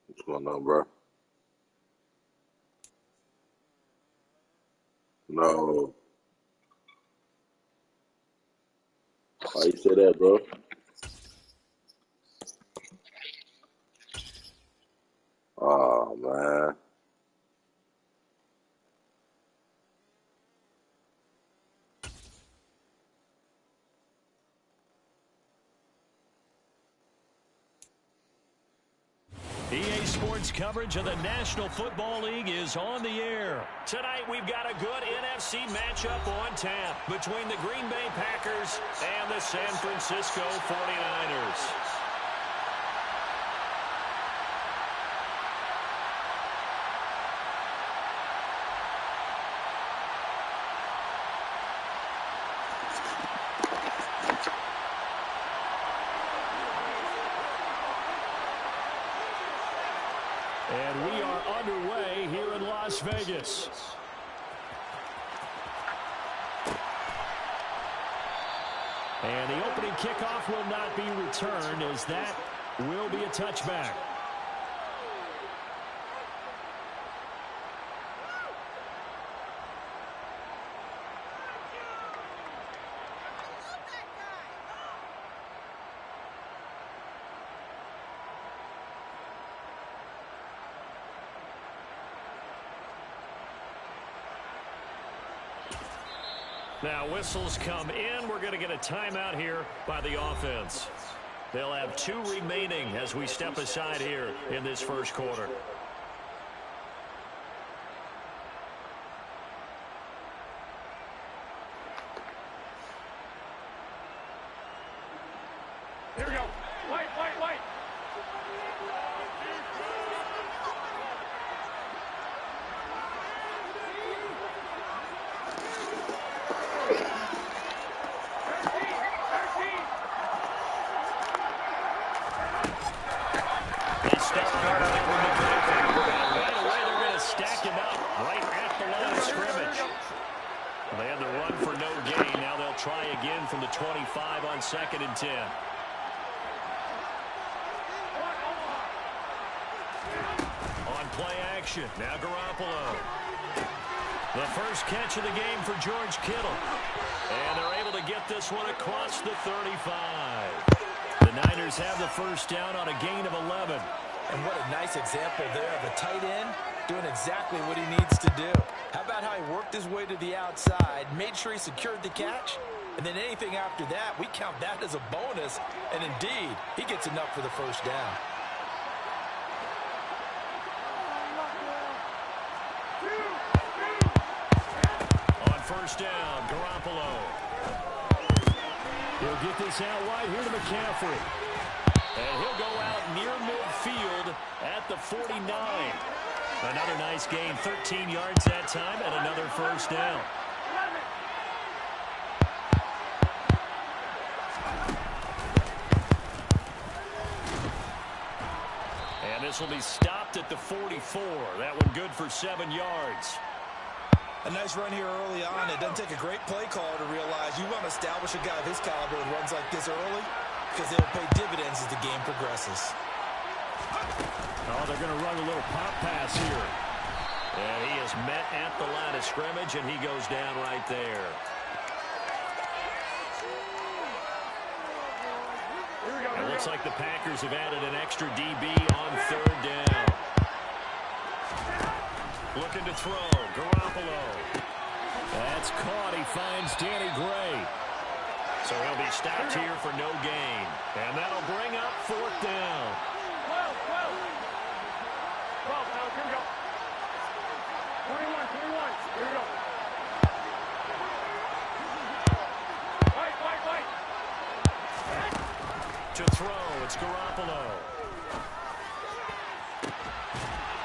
What's going on, bro? No. Why you say that, bro? Oh, man. EA Sports coverage of the National Football League is on the air. Tonight we've got a good NFC matchup on tap between the Green Bay Packers and the San Francisco 49ers. And we are underway here in Las Vegas. And the opening kickoff will not be returned, as that will be a touchback. Now whistles come in. We're going to get a timeout here by the offense. They'll have 2 remaining as we step aside here in this first quarter. Here we go. Wait. Try again from the 25 on 2nd and 10. On play action, now Garoppolo. The first catch of the game for George Kittle. And they're able to get this one across the 35. The Niners have the first down on a gain of 11. And what a nice example there of a tight end doing exactly what he needs to do. How about how he worked his way to the outside, made sure he secured the catch, and then anything after that, we count that as a bonus. And indeed, he gets enough for the first down. On first down, Garoppolo. He'll get this out wide here to McCaffrey. And he'll go out near midfield at the 49. Another nice gain, 13 yards that time, and another first down. And this will be stopped at the 44. That one good for 7 yards. A nice run here early on. It doesn't take a great play caller to realize you want to establish a guy of his caliber with runs like this early, because they'll pay dividends as the game progresses. Oh, they're going to run a little pop pass here. And he is met at the line of scrimmage, and he goes down right there. It looks like the Packers have added an extra DB on 3rd down. Looking to throw, Garoppolo. That's caught. He finds Danny Gray. So he'll be stopped here for no gain. And that'll bring up 4th down. 12. Here we go. it's Garoppolo.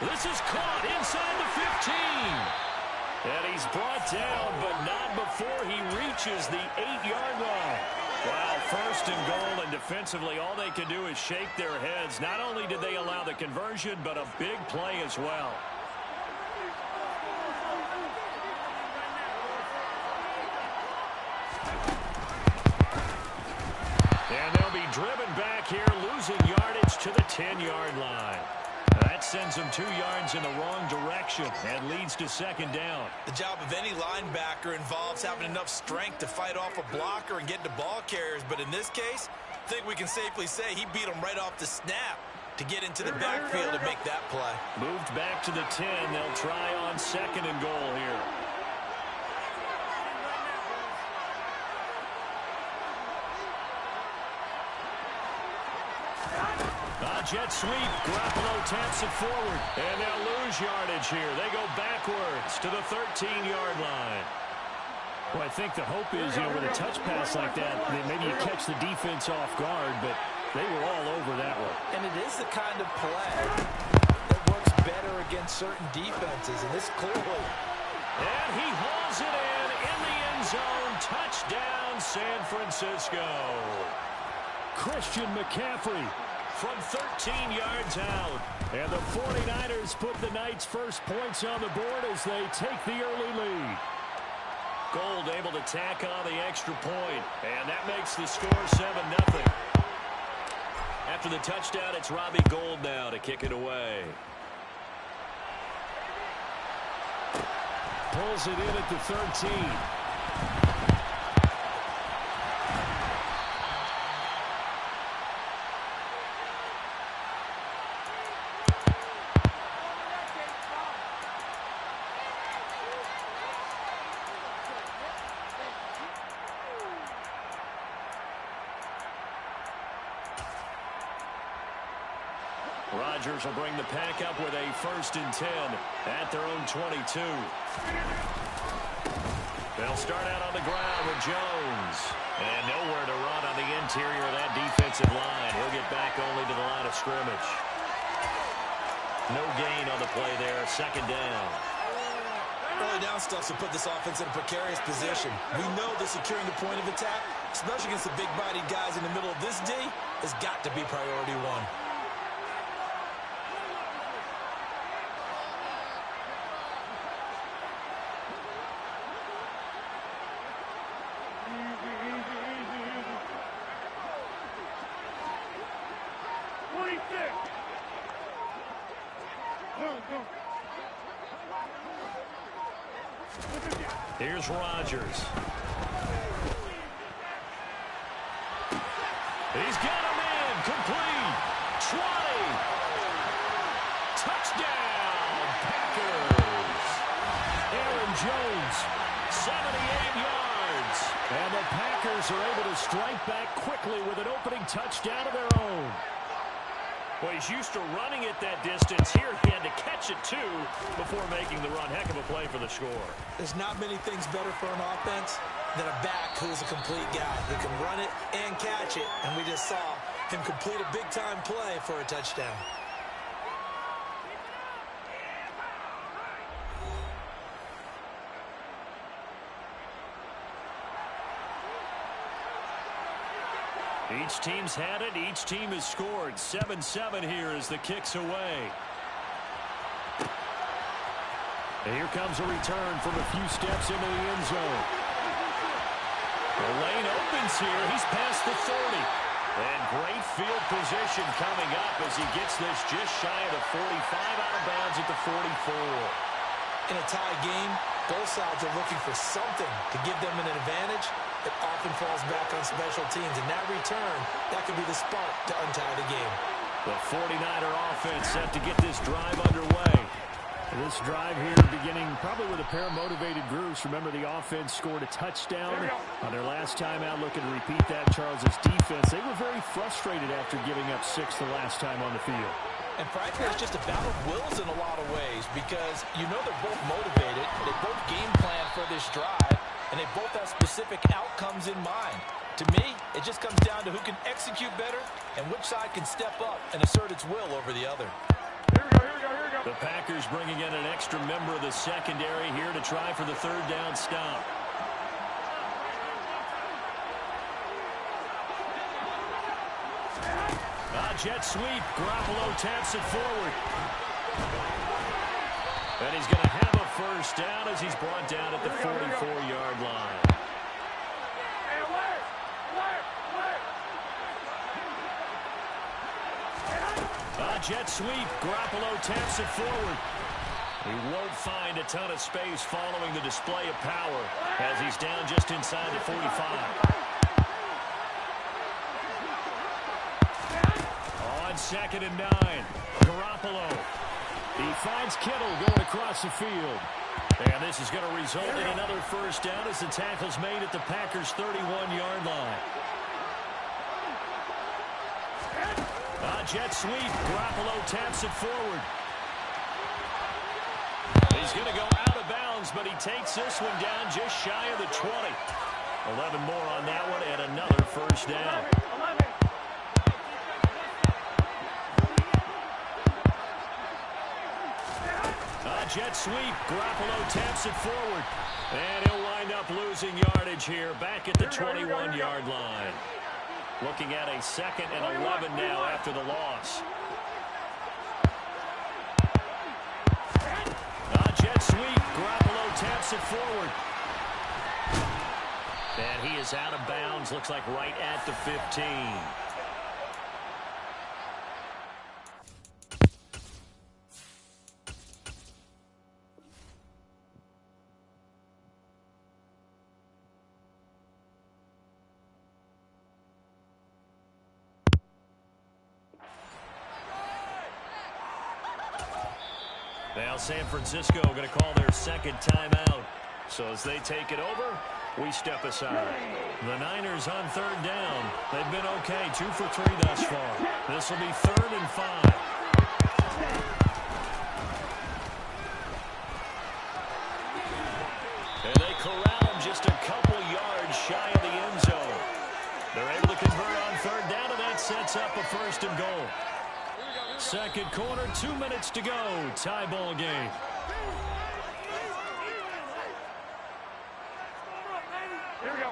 This is caught inside the 15. And he's brought down, but not before he reaches the 8-yard line. Wow, first and goal, and defensively all they can do is shake their heads. Not only did they allow the conversion, but a big play as well. And they'll be driven back here, losing yardage to the 10-yard line. That sends them 2 yards in the wrong direction and leads to second down. The job of any linebacker involves having enough strength to fight off a blocker and get to ball carriers. But in this case, I think we can safely say he beat him right off the snap to get into the backfield and make that play. Moved back to the 10. They'll try on second and goal here. Jet sweep. Garoppolo taps it forward. And they'll lose yardage here. They go backwards to the 13-yard line. Well, I think the hope is, with a touch pass like that, maybe you catch the defense off guard, but they were all over that one. And it is the kind of play that works better against certain defenses, and this clearly. And he hauls it in the end zone. Touchdown, San Francisco. Christian McCaffrey from 13 yards out. And the 49ers put the night's first points on the board as they take the early lead. Gold able to tack on the extra point, and that makes the score 7-0. After the touchdown, it's Robbie Gould now to kick it away. Pulls it in at the 13. Rodgers will bring the pack up with a 1st and 10 at their own 22. They'll start out on the ground with Jones. And nowhere to run on the interior of that defensive line. He'll get back only to the line of scrimmage. No gain on the play there. 2nd down. Early down stuff to put this offense in a precarious position. We know that securing the point of attack, especially against the big-bodied guys in the middle of this D, has got to be priority one. Here's Rodgers. He's got him in. Complete. 20. Touchdown, Packers. Aaron Jones, 78 yards. And the Packers are able to strike back quickly with an opening touchdown of their own. Well, he's used to running it that distance. Here he had to catch it, too, before making the run. Heck of a play for the score. There's not many things better for an offense than a back who's a complete guy who can run it and catch it. And we just saw him complete a big-time play for a touchdown. Each team's had it. Each team has scored. 7-7 here as the kick's away. And here comes a return from a few steps into the end zone. The lane opens here. He's past the 30. And great field position coming up as he gets this just shy of the 45, out of bounds at the 44. In a tie game, both sides are looking for something to give them an advantage. It often falls back on special teams. In that return, that could be the spark to untie the game. The 49er offense set to get this drive underway. This drive here beginning probably with a pair of motivated groups. Remember, the offense scored a touchdown on their last time out. Looking to repeat that. Charles's defense, they were very frustrated after giving up 6 the last time on the field. And frankly, it's just a battle of wills in a lot of ways because you know they're both motivated. They both game plan for this drive, and they both have specific outcomes in mind. To me, it just comes down to who can execute better and which side can step up and assert its will over the other. Here we go, here we go, here we go. The Packers bringing in an extra member of the secondary here to try for the third down stop. Jet sweep. Garoppolo taps it forward. And he's going to have a first down as he's brought down at the 44-yard line. Jet sweep. Garoppolo taps it forward. He won't find a ton of space following the display of power as he's down just inside the 45. On 2nd and 9, Garoppolo. He finds Kittle going across the field. And this is going to result in another first down as the tackle's made at the Packers' 31-yard line. Jet sweep. Garoppolo taps it forward. He's going to go out of bounds, but he takes this one down just shy of the 20. 11 more on that one and another first down. Jet sweep. Garoppolo taps it forward. And he'll wind up losing yardage here back at the 21-yard line. Looking at a 2nd and 11 now after the loss. Jet sweep. Garoppolo taps it forward. And he is out of bounds. Looks like right at the 15. Now San Francisco going to call their second timeout. So as they take it over, we step aside. The Niners on 3rd down. They've been okay, 2 for 3 thus far. This will be 3rd and 5. And they corral him just a couple yards shy of the end zone. They're able to convert on 3rd down, and that sets up a 1st and goal. Second quarter, 2 minutes to go. Tie ball game. Here we go.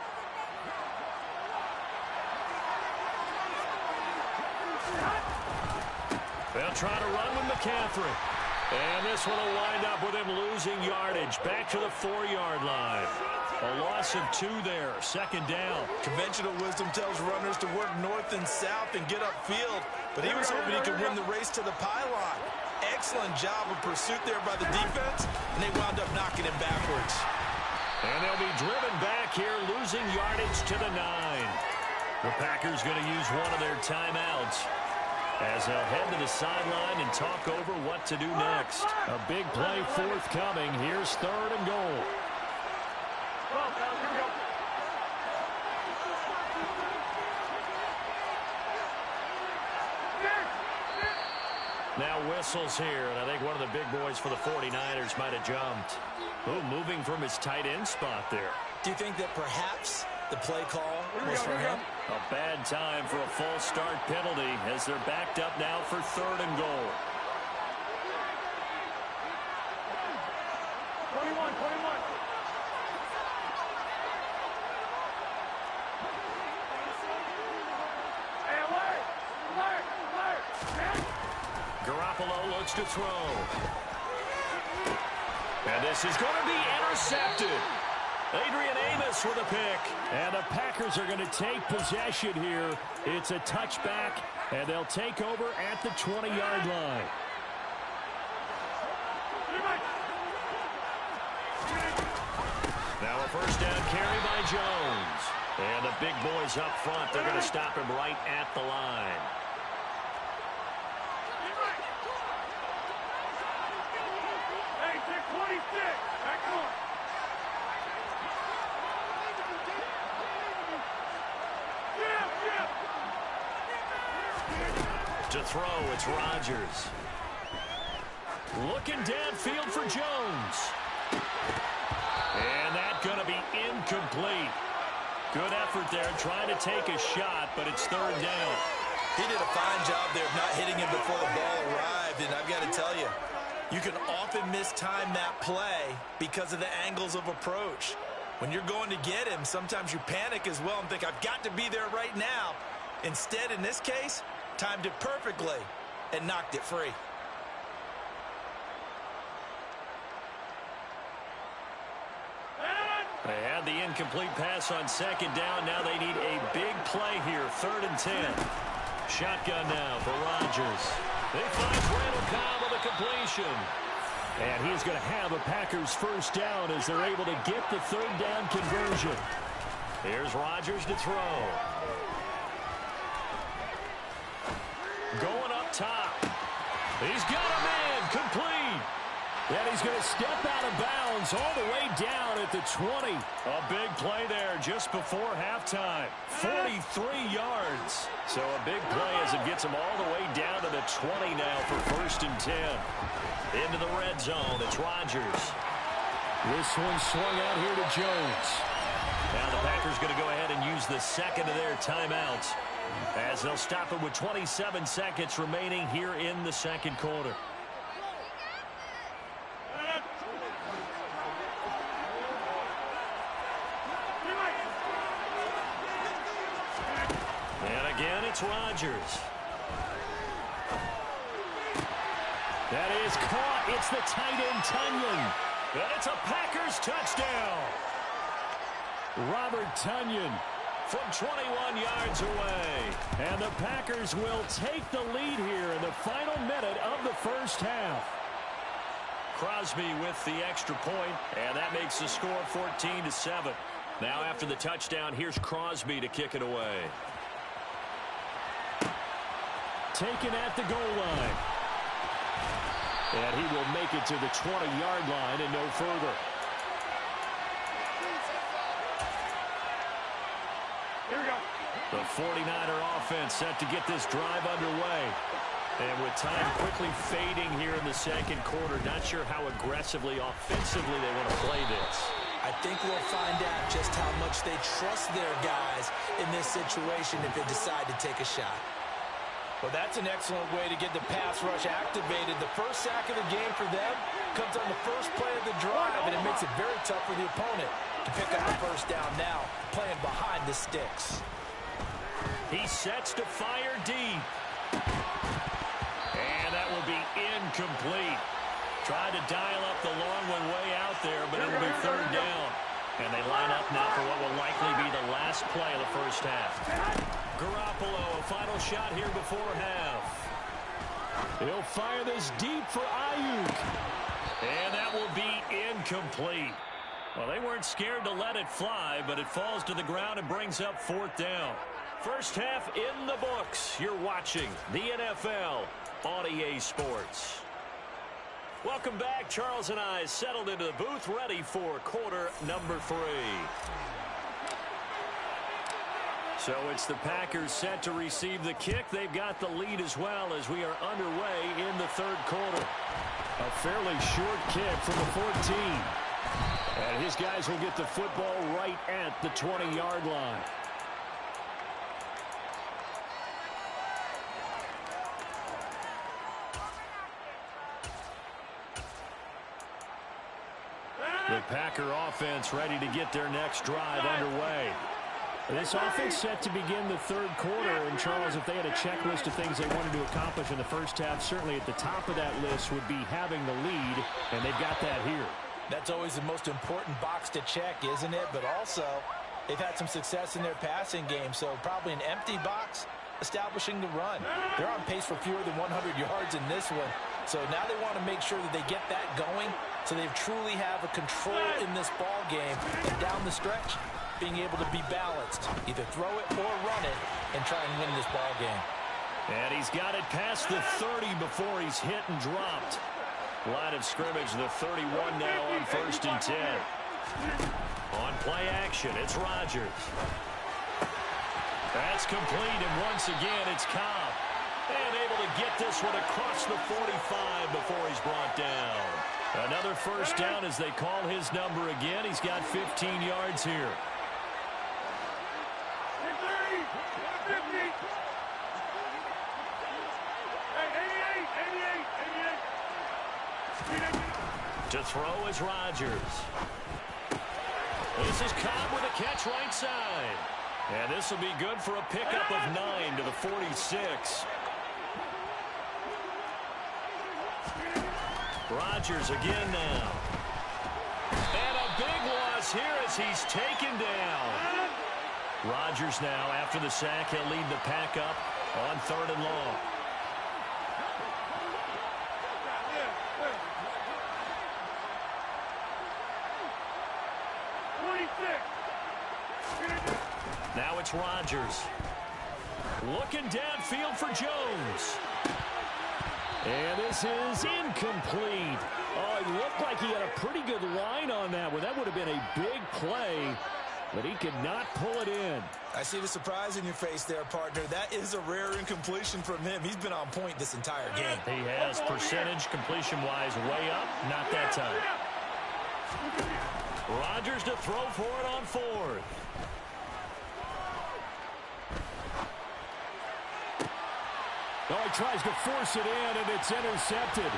They'll try to run with McCaffrey. And this one will wind up with him losing yardage back to the 4-yard line. A loss of 2 there. 2nd down. Conventional wisdom tells runners to work north and south and get upfield, but he was hoping he could win the race to the pylon. Excellent job of pursuit there by the defense, and they wound up knocking him backwards. And they'll be driven back here, losing yardage to the 9. The Packers going to use one of their timeouts as they'll head to the sideline and talk over what to do next. A big play forthcoming. Here's 3rd and goal. Now whistles here, and I think one of the big boys for the 49ers might have jumped. Oh, moving from his tight end spot there. Do you think that perhaps the play call was for him? A bad time for a false start penalty as they're backed up now for 3rd and goal. 21. Garoppolo looks to throw. And this is going to be intercepted. Adrian Amos with a pick. And the Packers are going to take possession here. It's a touchback, and they'll take over at the 20-yard line. Now a first down carry by Jones. And the big boys up front, they're going to stop him right at the line. Hey, 26. Back on. To throw, it's Rodgers. Looking downfield for Jones. And that's going to be incomplete. Good effort there, trying to take a shot, but it's third down. He did a fine job there of not hitting him before the ball arrived, and I've got to tell you, you can often mistime that play because of the angles of approach. When you're going to get him, sometimes you panic as well and think, I've got to be there right now. Instead, in this case, timed it perfectly and knocked it free. They had the incomplete pass on second down. Now they need a big play here, 3rd and 10. Shotgun now for Rodgers. They find Randall Cobb with a completion. And he's going to have a Packers first down as they're able to get the 3rd down conversion. Here's Rodgers to throw. Going up top. He's got a man complete. And he's going to step out of bounds all the way down at the 20. A big play there just before halftime. 43 yards. So a big play as it gets him all the way down to the 20 now for 1st and 10. Into the red zone. It's Rodgers. This one swung out here to Jones. Now the Packers going to go ahead and use the second of their timeouts as they'll stop it with 27 seconds remaining here in the second quarter. Again, it's Rodgers. That is caught. It's the tight end, Tonyan. And it's a Packers touchdown. Robert Tonyan from 21 yards away. And the Packers will take the lead here in the final minute of the first half. Crosby with the extra point, and that makes the score 14-7. Now after the touchdown, here's Crosby to kick it away. Taken at the goal line. And he will make it to the 20-yard line and no further. Here we go. The 49er offense set to get this drive underway. And with time quickly fading here in the second quarter, not sure how aggressively, offensively they want to play this. I think we'll find out just how much they trust their guys in this situation if they decide to take a shot. Well, that's an excellent way to get the pass rush activated. The first sack of the game for them comes on the first play of the drive, and it makes it very tough for the opponent to pick up the first down now, playing behind the sticks. He sets to fire deep. And that will be incomplete. Tried to dial up the long one way out there, but it'll be 3rd down. And they line up now for what will likely be the last play of the first half. Garoppolo, a final shot here before half. He'll fire this deep for Ayuk. And that will be incomplete. Well, they weren't scared to let it fly, but it falls to the ground and brings up 4th down. First half in the books. You're watching the NFL on EA Sports. Welcome back. Charles and I settled into the booth, ready for quarter number 3. So it's the Packers set to receive the kick. They've got the lead as well as we are underway in the 3rd quarter. A fairly short kick from the 14. And his guys will get the football right at the 20-yard line. The Packer offense ready to get their next drive underway. This offense set to begin the 3rd quarter. And, Charles, if they had a checklist of things they wanted to accomplish in the first half, certainly at the top of that list would be having the lead, and they've got that here. That's always the most important box to check, isn't it? But also, they've had some success in their passing game, so probably an empty box establishing the run. They're on pace for fewer than 100 yards in this one, so now they want to make sure that they get that going so they truly have a control in this ball game, and down the stretch, being able to be balanced, either throw it or run it, and try and win this ball game. And he's got it past the 30 before he's hit and dropped. Line of scrimmage, the 31 now on 1st and 10. On play action, it's Rodgers. That's complete, and once again, it's Cobb. And able to get this one across the 45 before he's brought down. Another first down as they call his number again. He's got 15 yards here. To throw is Rodgers. This is Cobb with a catch right side. And this will be good for a pickup of 9 to the 46. Rodgers again now. And a big loss here as he's taken down. Rodgers now, after the sack, he'll lead the pack up on 3rd and long. Now it's Rodgers. Looking downfield for Jones. And this is incomplete. Oh, it looked like he had a pretty good line on that one. That would have been a big play, but he could not pull it in. I see the surprise in your face there, partner. That is a rare incompletion from him. He's been on point this entire game. He has percentage completion-wise way up. Not that time. Rodgers to throw for it on 4th. Oh, he tries to force it in, and it's intercepted.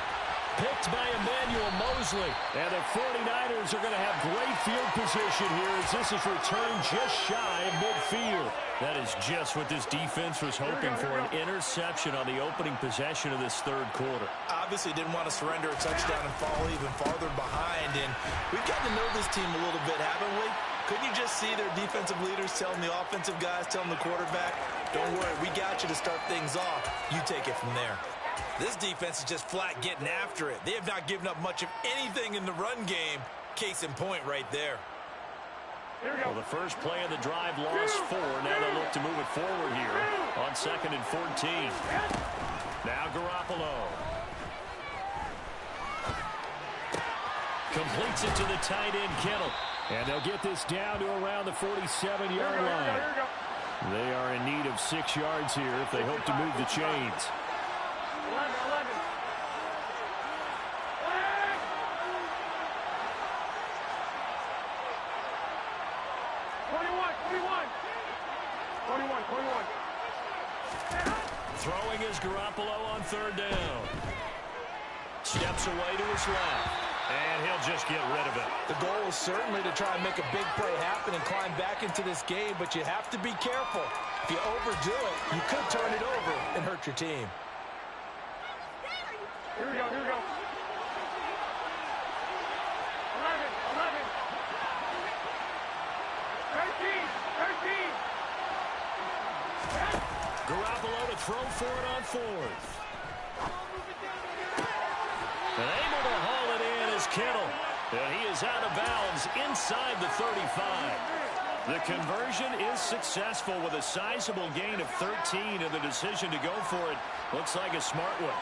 Picked by Emmanuel Mosley. And the 49ers are going to have great field position here as this is returned just shy of midfield. That is just what this defense was hoping for, an interception on the opening possession of this 3rd quarter. Obviously didn't want to surrender a touchdown and fall even farther behind. And we've gotten to know this team a little bit, haven't we? Couldn't you just see their defensive leaders telling the offensive guys, telling the quarterback, don't worry, we got you to start things off. You take it from there. This defense is just flat getting after it. They have not given up much of anything in the run game. Case in point right there. Well, the first play of the drive lost 4. Now they look to move it forward here on 2nd and 14. Now Garoppolo. Completes it to the tight end, Kittle. And they'll get this down to around the 47-yard line. They are in need of 6 yards here if they hope to move the chains. 11. 21. Throwing is Garoppolo on 3rd down. Steps away to his left. And he'll just get rid of it. The goal is certainly to try and make a big play happen and climb back into this game, but you have to be careful. If you overdo it, you could turn it over and hurt your team. Here we go. 11. 13. Garoppolo to throw for it on 4th. And able to haul it in is Kittle. And he is out of bounds inside the 35. The conversion is successful with a sizable gain of 13, and the decision to go for it looks like a smart one.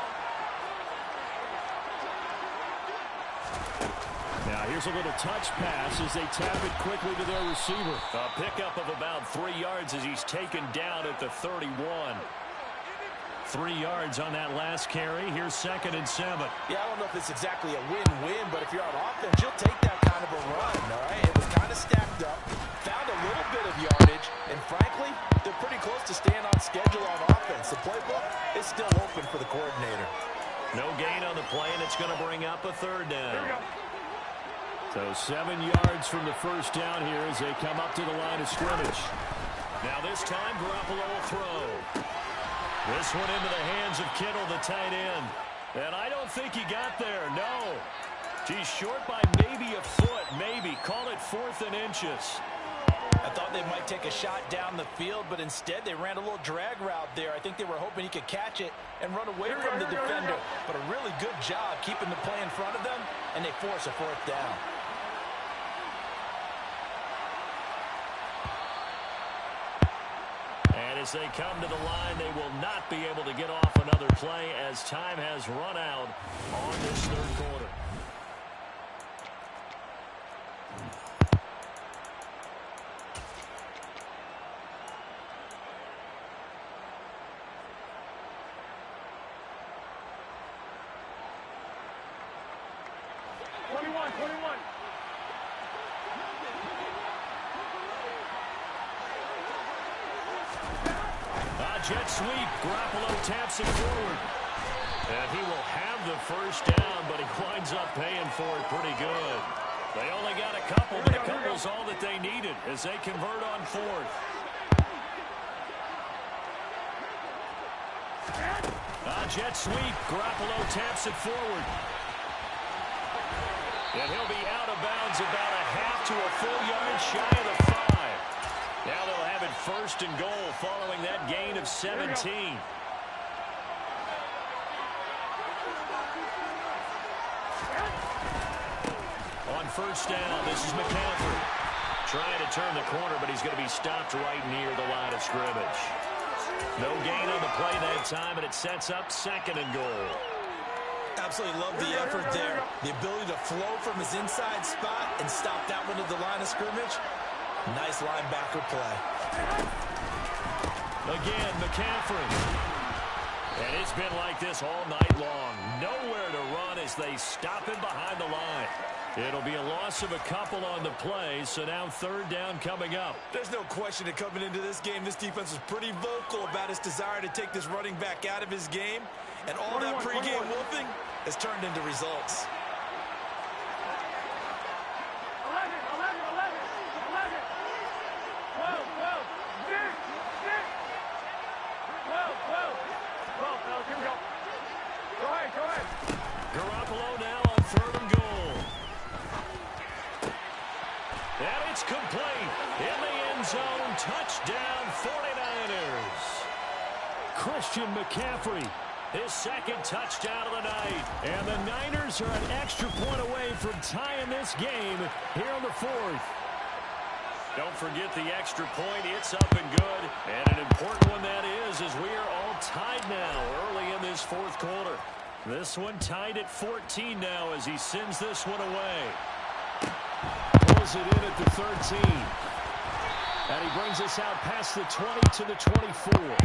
Now here's a little touch pass as they tap it quickly to their receiver. A pickup of about 3 yards as he's taken down at the 31. 3 yards on that last carry. Here's 2nd and 7. Yeah, I don't know if it's exactly a win-win, but if you're on offense, you'll take that kind of a run, all right? It was kind of stacked up, found a little bit of yardage, and frankly, they're pretty close to staying on schedule on offense. The playbook is still open for the coordinator. No gain on the play, and it's going to bring up a 3rd down. So 7 yards from the first down here as they come up to the line of scrimmage. Now this time, Garoppolo will throw. This one into the hands of Kittle, the tight end. And I don't think he got there, no. He's short by maybe a foot, maybe. Call it 4th and inches. I thought they might take a shot down the field, but instead they ran a little drag route there. I think they were hoping he could catch it and run away from the defender. But a really good job keeping the play in front of them, and they force a 4th down. And as they come to the line, they will not be able to get off another play as time has run out on this 3rd quarter. Jet sweep. Garoppolo taps it forward. And he will have the first down, but he winds up paying for it pretty good. They only got a couple, but a couple's all that they needed as they convert on fourth. Jet sweep. Garoppolo taps it forward. And he'll be out of bounds about a half to a full yard shy of the 5. Now they'll have it first and goal following that gain of 17. On first down, this is McCaffrey. Trying to turn the corner, but he's going to be stopped right near the line of scrimmage. No gain on the play that time, and it sets up second and goal. Absolutely love the effort there. The ability to flow from his inside spot and stop that one at the line of scrimmage. Nice linebacker play. Again, McCaffrey. And it's been like this all night long. Nowhere to run as they stop him behind the line. It'll be a loss of a couple on the play, so now third down coming up. There's no question that coming into this game, this defense was pretty vocal about its desire to take this running back out of his game. And all that pregame whooping has turned into results. 11, 12, 12, here we go. Go ahead. Garoppolo now on third and goal. And it's complete. In the end zone, touchdown 49ers. Christian McCaffrey. His second touchdown of the night. And the Niners are an extra point away from tying this game here on the fourth. Don't forget the extra point. It's up and good. And an important one that is, as we are all tied now early in this fourth quarter. This one tied at 14 now as he sends this one away. Pulls it in at the 13. And he brings us out past the 20 to the 24.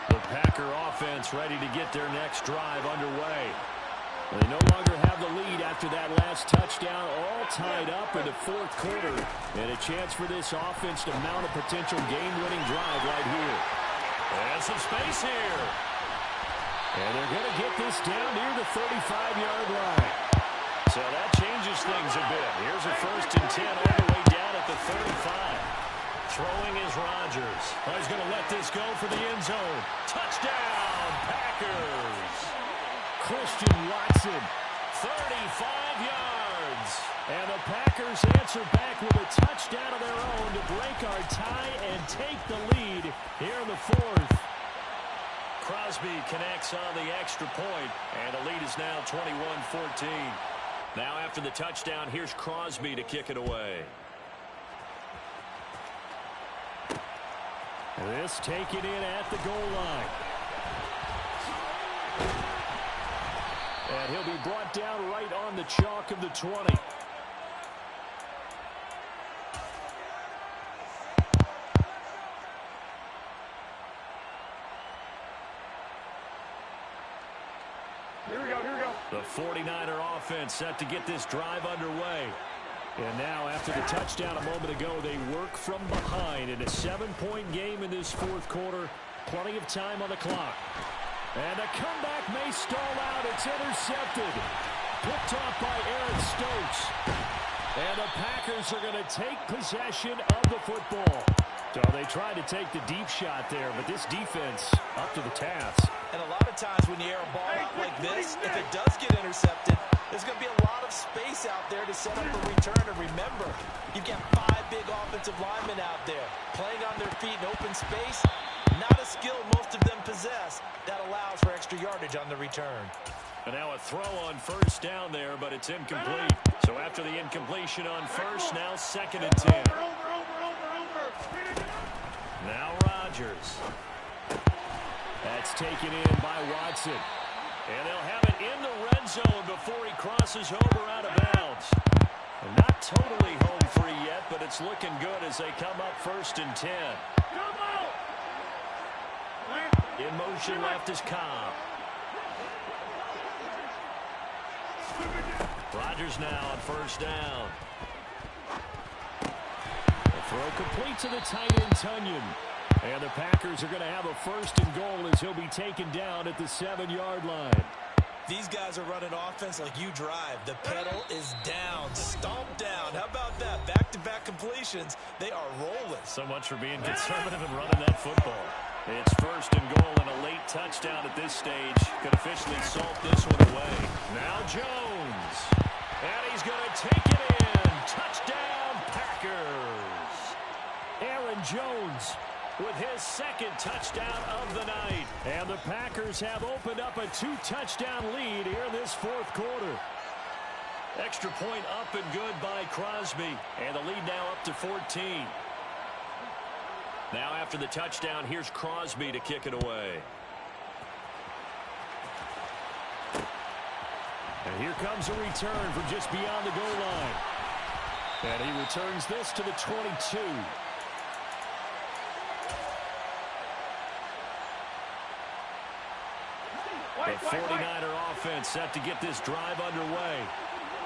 The Packer offense ready to get their next drive underway. They no longer have the lead after that last touchdown, all tied up in the fourth quarter. And a chance for this offense to mount a potential game-winning drive right here. And some space here. And they're going to get this down near the 35-yard line. So that changes things a bit. Here's a 1st and 10 all the way down at the 35. Throwing is Rodgers. Oh, he's going to let this go for the end zone. Touchdown, Packers. Christian Watson. 35 yards. And the Packers answer back with a touchdown of their own to break our tie and take the lead here in the fourth. Crosby connects on the extra point, and the lead is now 21-14. Now after the touchdown, here's Crosby to kick it away. This taken in at the goal line. And he'll be brought down right on the chalk of the 20. Here we go. The 49er offense set to get this drive underway. And now, after the touchdown a moment ago, they work from behind in a 7-point game in this fourth quarter. Plenty of time on the clock. And a comeback may stall out. It's intercepted. Picked off by Aaron Stokes. And the Packers are going to take possession of the football. So they tried to take the deep shot there, but this defense up to the task. And a lot of times when you air a ball out like this, if it does get intercepted, there's going to be a lot of space out there to set up a return. And remember, you've got 5 big offensive linemen out there playing on their feet in open space. Not a skill most of them possess that allows for extra yardage on the return. And now a throw on first down there, but it's incomplete. So after the incompletion on first, now 2nd and 10. Now Rodgers. That's taken in by Watson. And they'll have it in the red zone before he crosses over out of bounds. And not totally home free yet, but it's looking good as they come up 1st and 10. In motion left is Cobb. Rodgers now on first down. The Throw complete to the tight end, Tunyon. And the Packers are going to have a 1st and goal as he'll be taken down at the 7-yard line. These guys are running offense like you drive. The pedal is down, stomped down. How about that? Back-to-back completions. They are rolling. So much for being conservative and running that football. It's 1st and goal and a late touchdown at this stage. Could officially salt this one away. Now Jones. And he's going to take it in. Touchdown, Packers. Aaron Jones with his 2nd touchdown of the night. And the Packers have opened up a 2-touchdown lead here in this 4th quarter. Extra point up and good by Crosby. And the lead now up to 14. Now after the touchdown, here's Crosby to kick it away. And here comes a return from just beyond the goal line. And he returns this to the 22. The 49er offense set to get this drive underway.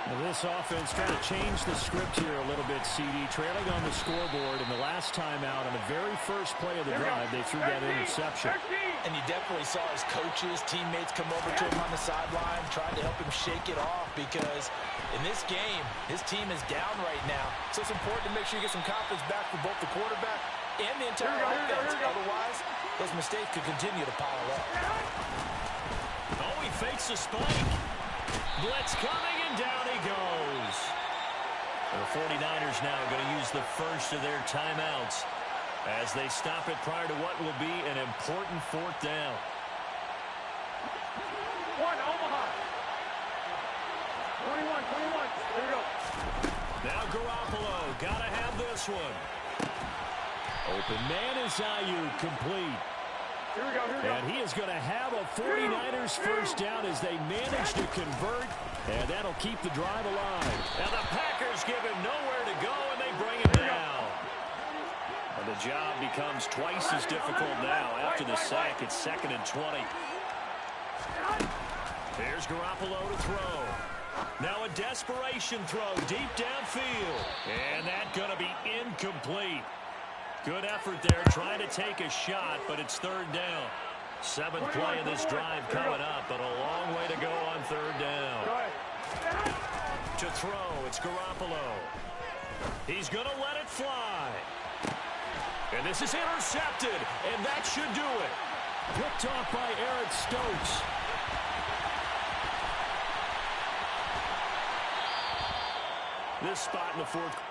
Well, this offense trying to change the script here a little bit, CD. Trailing on the scoreboard, and the last time out on the very first play of the drive, they threw that interception. And you definitely saw his coaches, teammates come over to him on the sideline, trying to help him shake it off because in this game, his team is down right now. So it's important to make sure you get some confidence back for both the quarterback and the entire offense. Otherwise, those mistakes could continue to pile up. Oh, he fakes a spike. Blitz coming, and down he goes. The 49ers now going to use the first of their timeouts as they stop it prior to what will be an important 4th down. Omaha. 21. There you go. Now Garoppolo, got to have this one. Open man is Ayuk, complete. Here we go. And he is going to have a 49ers 1st down as they manage to convert, and that'll keep the drive alive. Now the Packers give him nowhere to go, and they bring him down. And the job becomes twice as difficult now. After the sack, it's 2nd and 20. Here's Garoppolo to throw. Now a desperation throw deep downfield. And that's going to be incomplete. Good effort there, trying to take a shot, but it's 3rd down. 7th play of this drive coming up, but a long way to go on 3rd down. To throw, it's Garoppolo. He's going to let it fly. And this is intercepted, and that should do it. Picked off by Eric Stokes. This spot in the 4th quarter.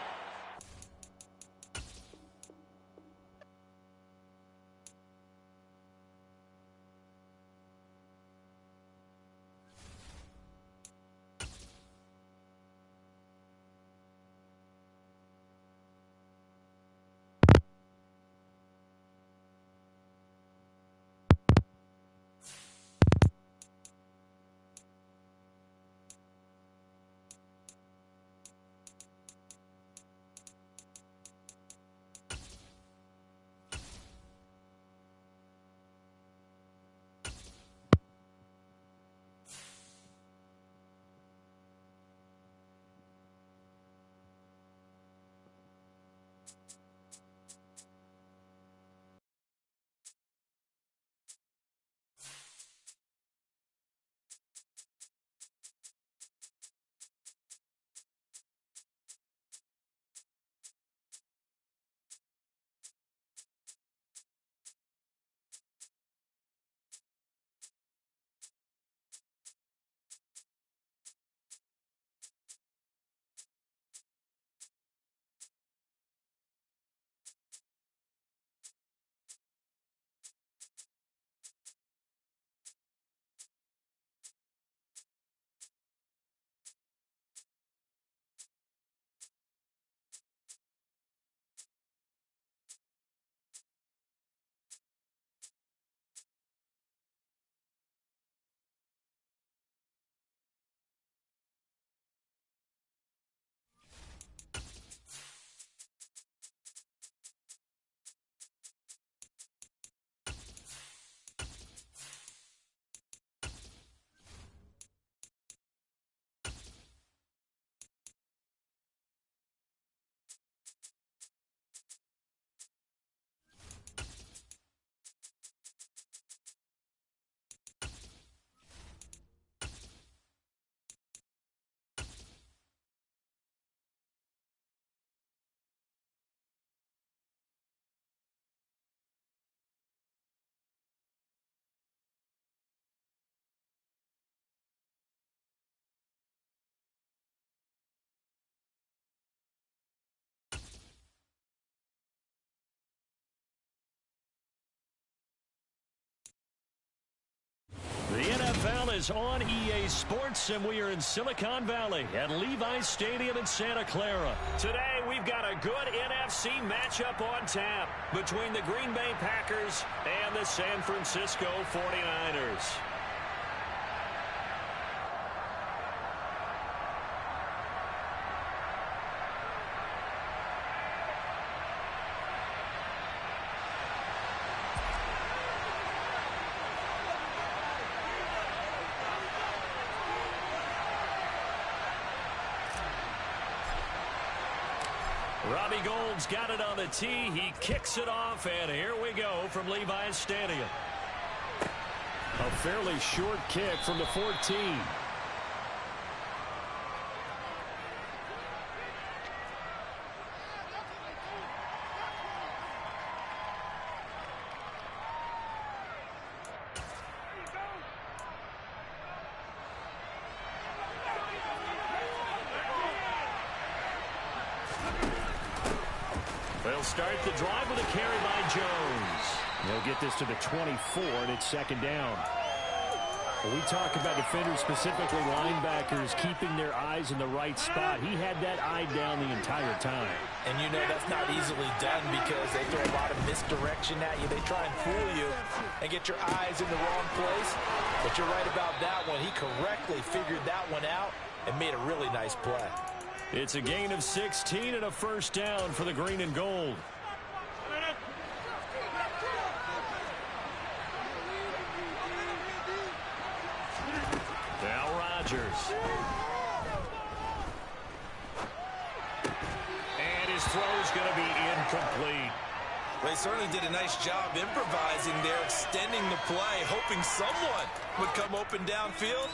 is on EA Sports, and we are in Silicon Valley at Levi's Stadium in Santa Clara. Today, we've got a good NFC matchup on tap between the Green Bay Packers and the San Francisco 49ers. Robbie Gould's got it on the tee. He kicks it off, and here we go from Levi's Stadium. A fairly short kick from the 14. They'll start the drive with a carry by Jones. They'll get this to the 24, and it's second down. When we talk about defenders, specifically linebackers, keeping their eyes in the right spot. He had that eye down the entire time. And you know that's not easily done because they throw a lot of misdirection at you. They try and fool you and get your eyes in the wrong place. But you're right about that one. He correctly figured that one out and made a really nice play. It's a gain of 16 and a first down for the green and gold. Now Rodgers. And his throw's going to be incomplete. They certainly did a nice job improvising there, extending the play, hoping someone would come open downfield,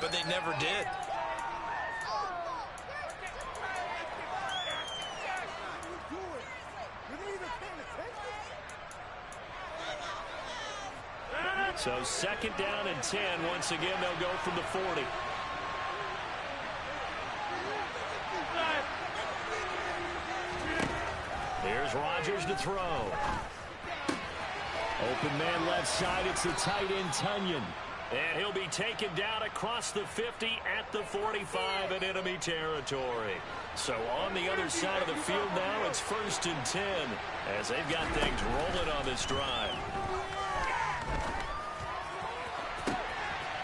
but they never did. So second down and 10. Once again, they'll go from the 40. Here's Rodgers to throw. Open man left side. It's the tight end, Tunyon. And he'll be taken down across the 50 at the 45 in enemy territory. So on the other side of the field now, it's first and 10 as they've got things rolling on this drive.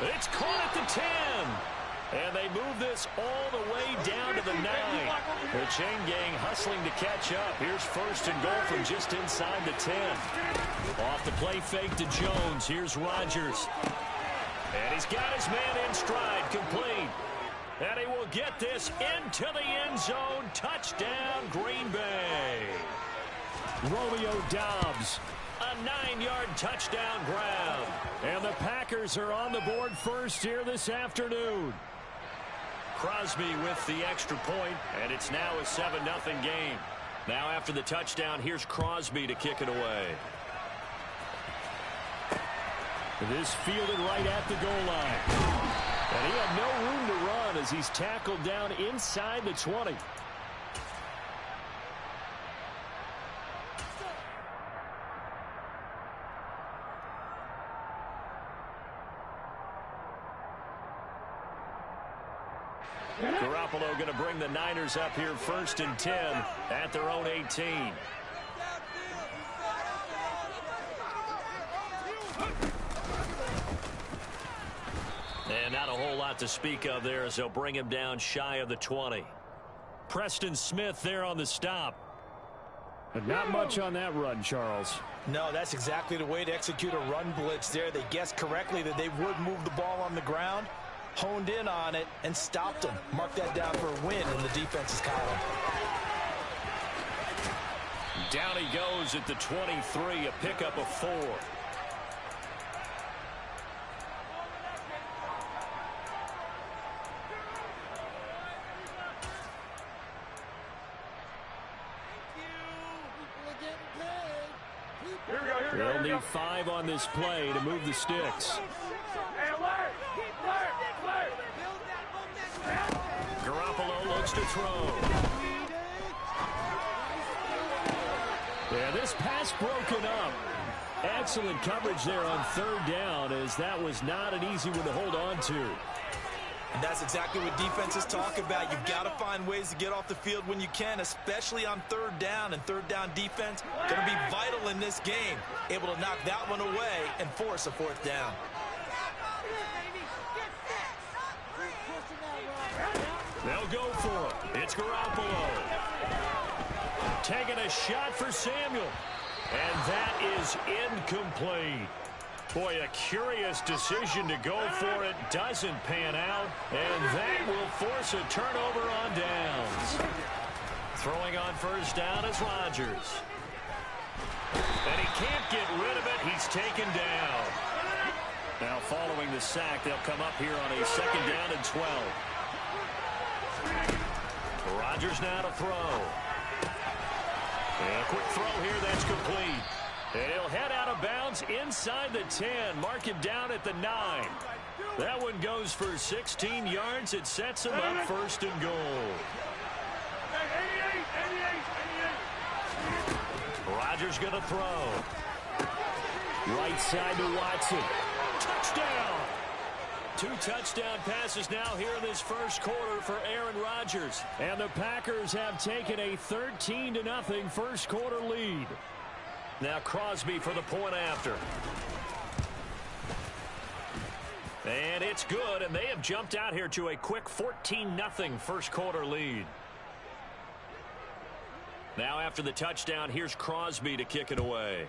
It's caught at the 10. And they move this all the way down to the 9. The chain gang hustling to catch up. Here's first and goal from just inside the 10. Off the play fake to Jones. Here's Rodgers. And he's got his man in stride, complete. And he will get this into the end zone. Touchdown, Green Bay. Romeo Doubs. A 9-yard touchdown grab. And the Packers are on the board first here this afternoon. Crosby with the extra point, and it's now a 7-0 game. Now after the touchdown, here's Crosby to kick it away. This fielded right at the goal line. And he had no room to run as he's tackled down inside the 20. Garoppolo going to bring the Niners up here first and 10 at their own 18. And not a whole lot to speak of there as they'll bring him down shy of the 20. Preston Smith there on the stop. But not much on that run, Charles. No, that's exactly the way to execute a run blitz there. They guessed correctly that they would move the ball on the ground, honed in on it, and stopped them. Mark that down for a win in the defense's column. Down he goes at the 23, a pickup of 4. They'll need 5 on this play to move the sticks. Garoppolo looks to throw. Yeah, this pass broken up. Adds excellent coverage there on third down, as that was not an easy one to hold on to. And that's exactly what defenses talk about. You've got to find ways to get off the field when you can, especially on third down. And third down defense going to be vital in this game. Able to knock that one away and force a fourth down. They'll go for it. It's Garoppolo. Taking a shot for Samuel. And that is incomplete. Boy, a curious decision to go for it. Doesn't pan out. And that will force a turnover on downs. Throwing on first down is Rodgers. And he can't get rid of it. He's taken down. Now following the sack, they'll come up here on a second down and 12. Rodgers now to throw. And a quick throw here, that's complete. And he'll head out of bounds inside the 10. Mark him down at the 9. That one goes for 16 yards. It sets him up first and goal. Rodgers going to throw. Right side to Watson. Touchdown! 2 touchdown passes now here in this first quarter for Aaron Rodgers. And the Packers have taken a 13-0 first quarter lead. Now Crosby for the point after. And it's good, and they have jumped out here to a quick 14-0 first quarter lead. Now after the touchdown, here's Crosby to kick it away.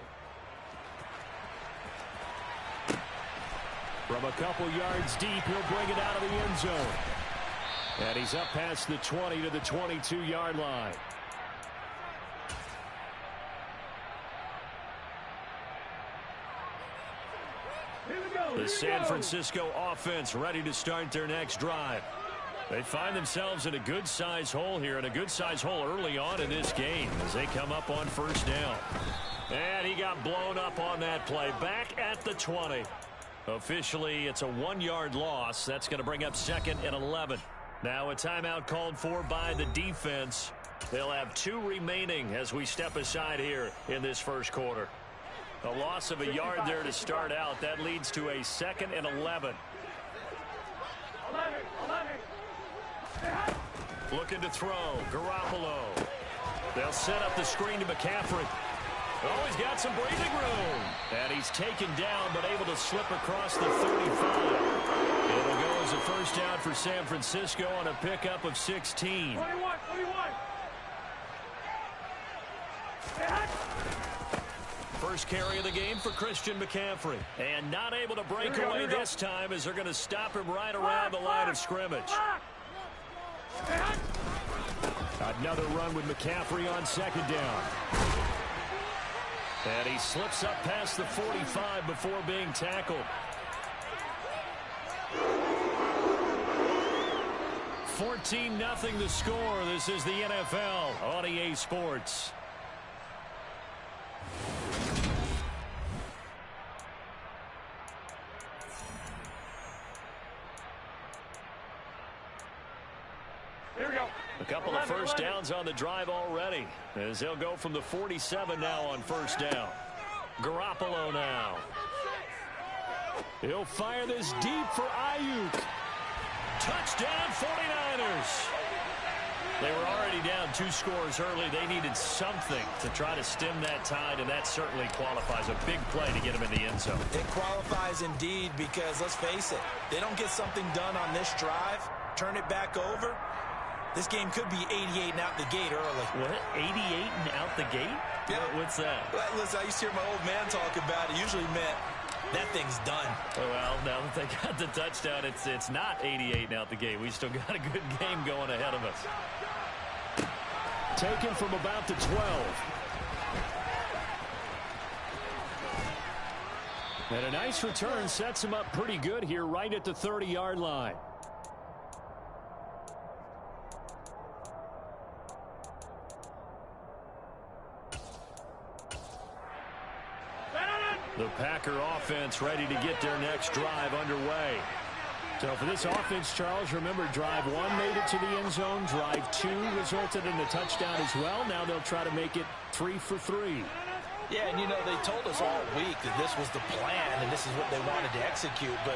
From a couple yards deep, he'll bring it out of the end zone. And he's up past the 20 to the 22-yard line. The San Francisco offense ready to start their next drive. They find themselves in a good-sized hole here, and a good-sized hole early on in this game as they come up on first down. And he got blown up on that play. Back at the 20. Officially, it's a 1-yard loss. That's going to bring up second and 11. Now a timeout called for by the defense. They'll have 2 remaining as we step aside here in this first quarter. A loss of a yard there to start out. That leads to a second and 11. Looking to throw. Garoppolo. They'll set up the screen to McCaffrey. Oh, he's got some breathing room. And he's taken down, but able to slip across the 35. It'll go as a first down for San Francisco on a pickup of 16. 21. First carry of the game for Christian McCaffrey. And not able to break away this time as they're going to stop him right around the line of scrimmage. Another run with McCaffrey on second down. And he slips up past the 45 before being tackled. 14-0 the score. This is the NFL on EA Sports. A couple of first downs on the drive already, as they'll go from the 47 now on first down. Garoppolo now. He'll fire this deep for Ayuk. Touchdown 49ers. They were already down 2 scores early. They needed something to try to stem that tide, and that certainly qualifies. A big play to get them in the end zone. It qualifies indeed, because let's face it, they don't get something done on this drive, turn it back over. This game could be 88 and out the gate early. What? 88 and out the gate? Yeah. What's that? Well, listen, I used to hear my old man talk about it. Usually meant that thing's done. Well, now that they got the touchdown, it's not 88 and out the gate. We still got a good game going ahead of us. Taken from about the 12. And a nice return sets him up pretty good here right at the 30-yard line. The Packer offense ready to get their next drive underway. So for this offense, Charles, remember drive 1 made it to the end zone. Drive 2 resulted in a touchdown as well. Now they'll try to make it 3 for 3. Yeah, and you know, they told us all week that this was the plan and this is what they wanted to execute, but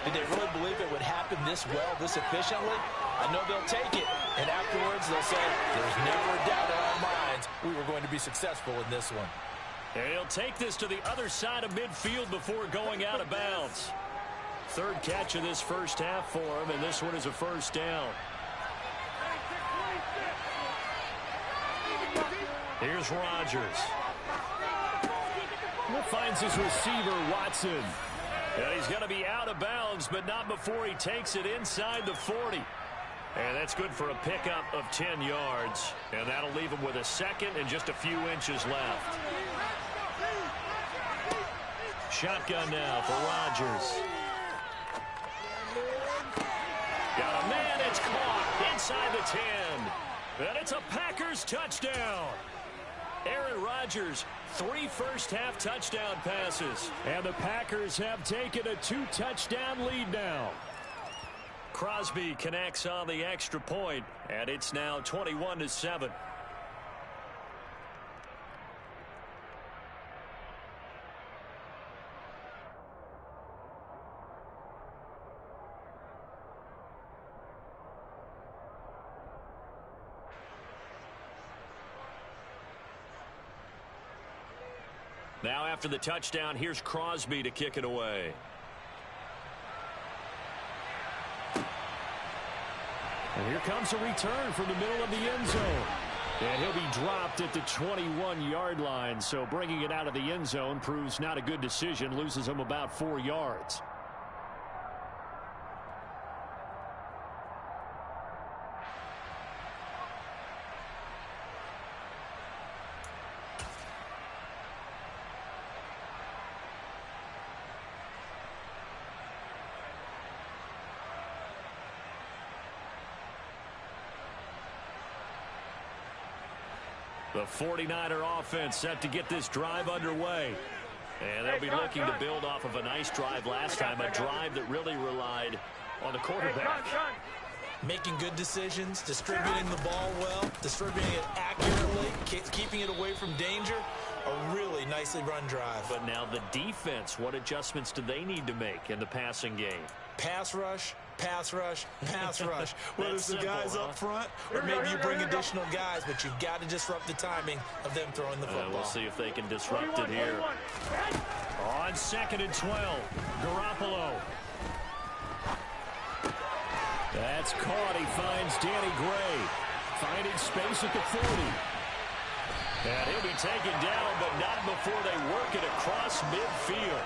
did they really believe it would happen this well, this efficiently? I know they'll take it, and afterwards they'll say, there's never a doubt in our minds we were going to be successful in this one. And he'll take this to the other side of midfield before going out of bounds. Third catch of this first half for him, and this one is a first down. Here's Rodgers. Finds his receiver, Watson. And he's going to be out of bounds, but not before he takes it inside the 40. And that's good for a pickup of 10 yards. And that'll leave him with a second and just a few inches left. Shotgun now for Rodgers. Got a man, it's caught inside the 10. And it's a Packers touchdown. Aaron Rodgers, 3 first-half touchdown passes. And the Packers have taken a 2-touchdown lead now. Crosby connects on the extra point, and it's now 21-7. Now after the touchdown, here's Crosby to kick it away. And here comes a return from the middle of the end zone. And he'll be dropped at the 21-yard line. So bringing it out of the end zone proves not a good decision. Loses him about 4 yards. The 49er offense set to get this drive underway. And they'll be looking to build off of a nice drive last time, a drive that really relied on the quarterback. Making good decisions, distributing the ball well, distributing it accurately, keeping it away from danger. A really nicely run drive. But now the defense, what adjustments do they need to make in the passing game? Pass rush, pass rush, pass rush. Whether it's the guys up front or maybe you bring additional guys, but you've got to disrupt the timing of them throwing the football. We'll see if they can disrupt it here. On 2nd and 12, Garoppolo. That's caught. He finds Danny Gray. Finding space at the 40. And he'll be taken down, but not before they work it across midfield.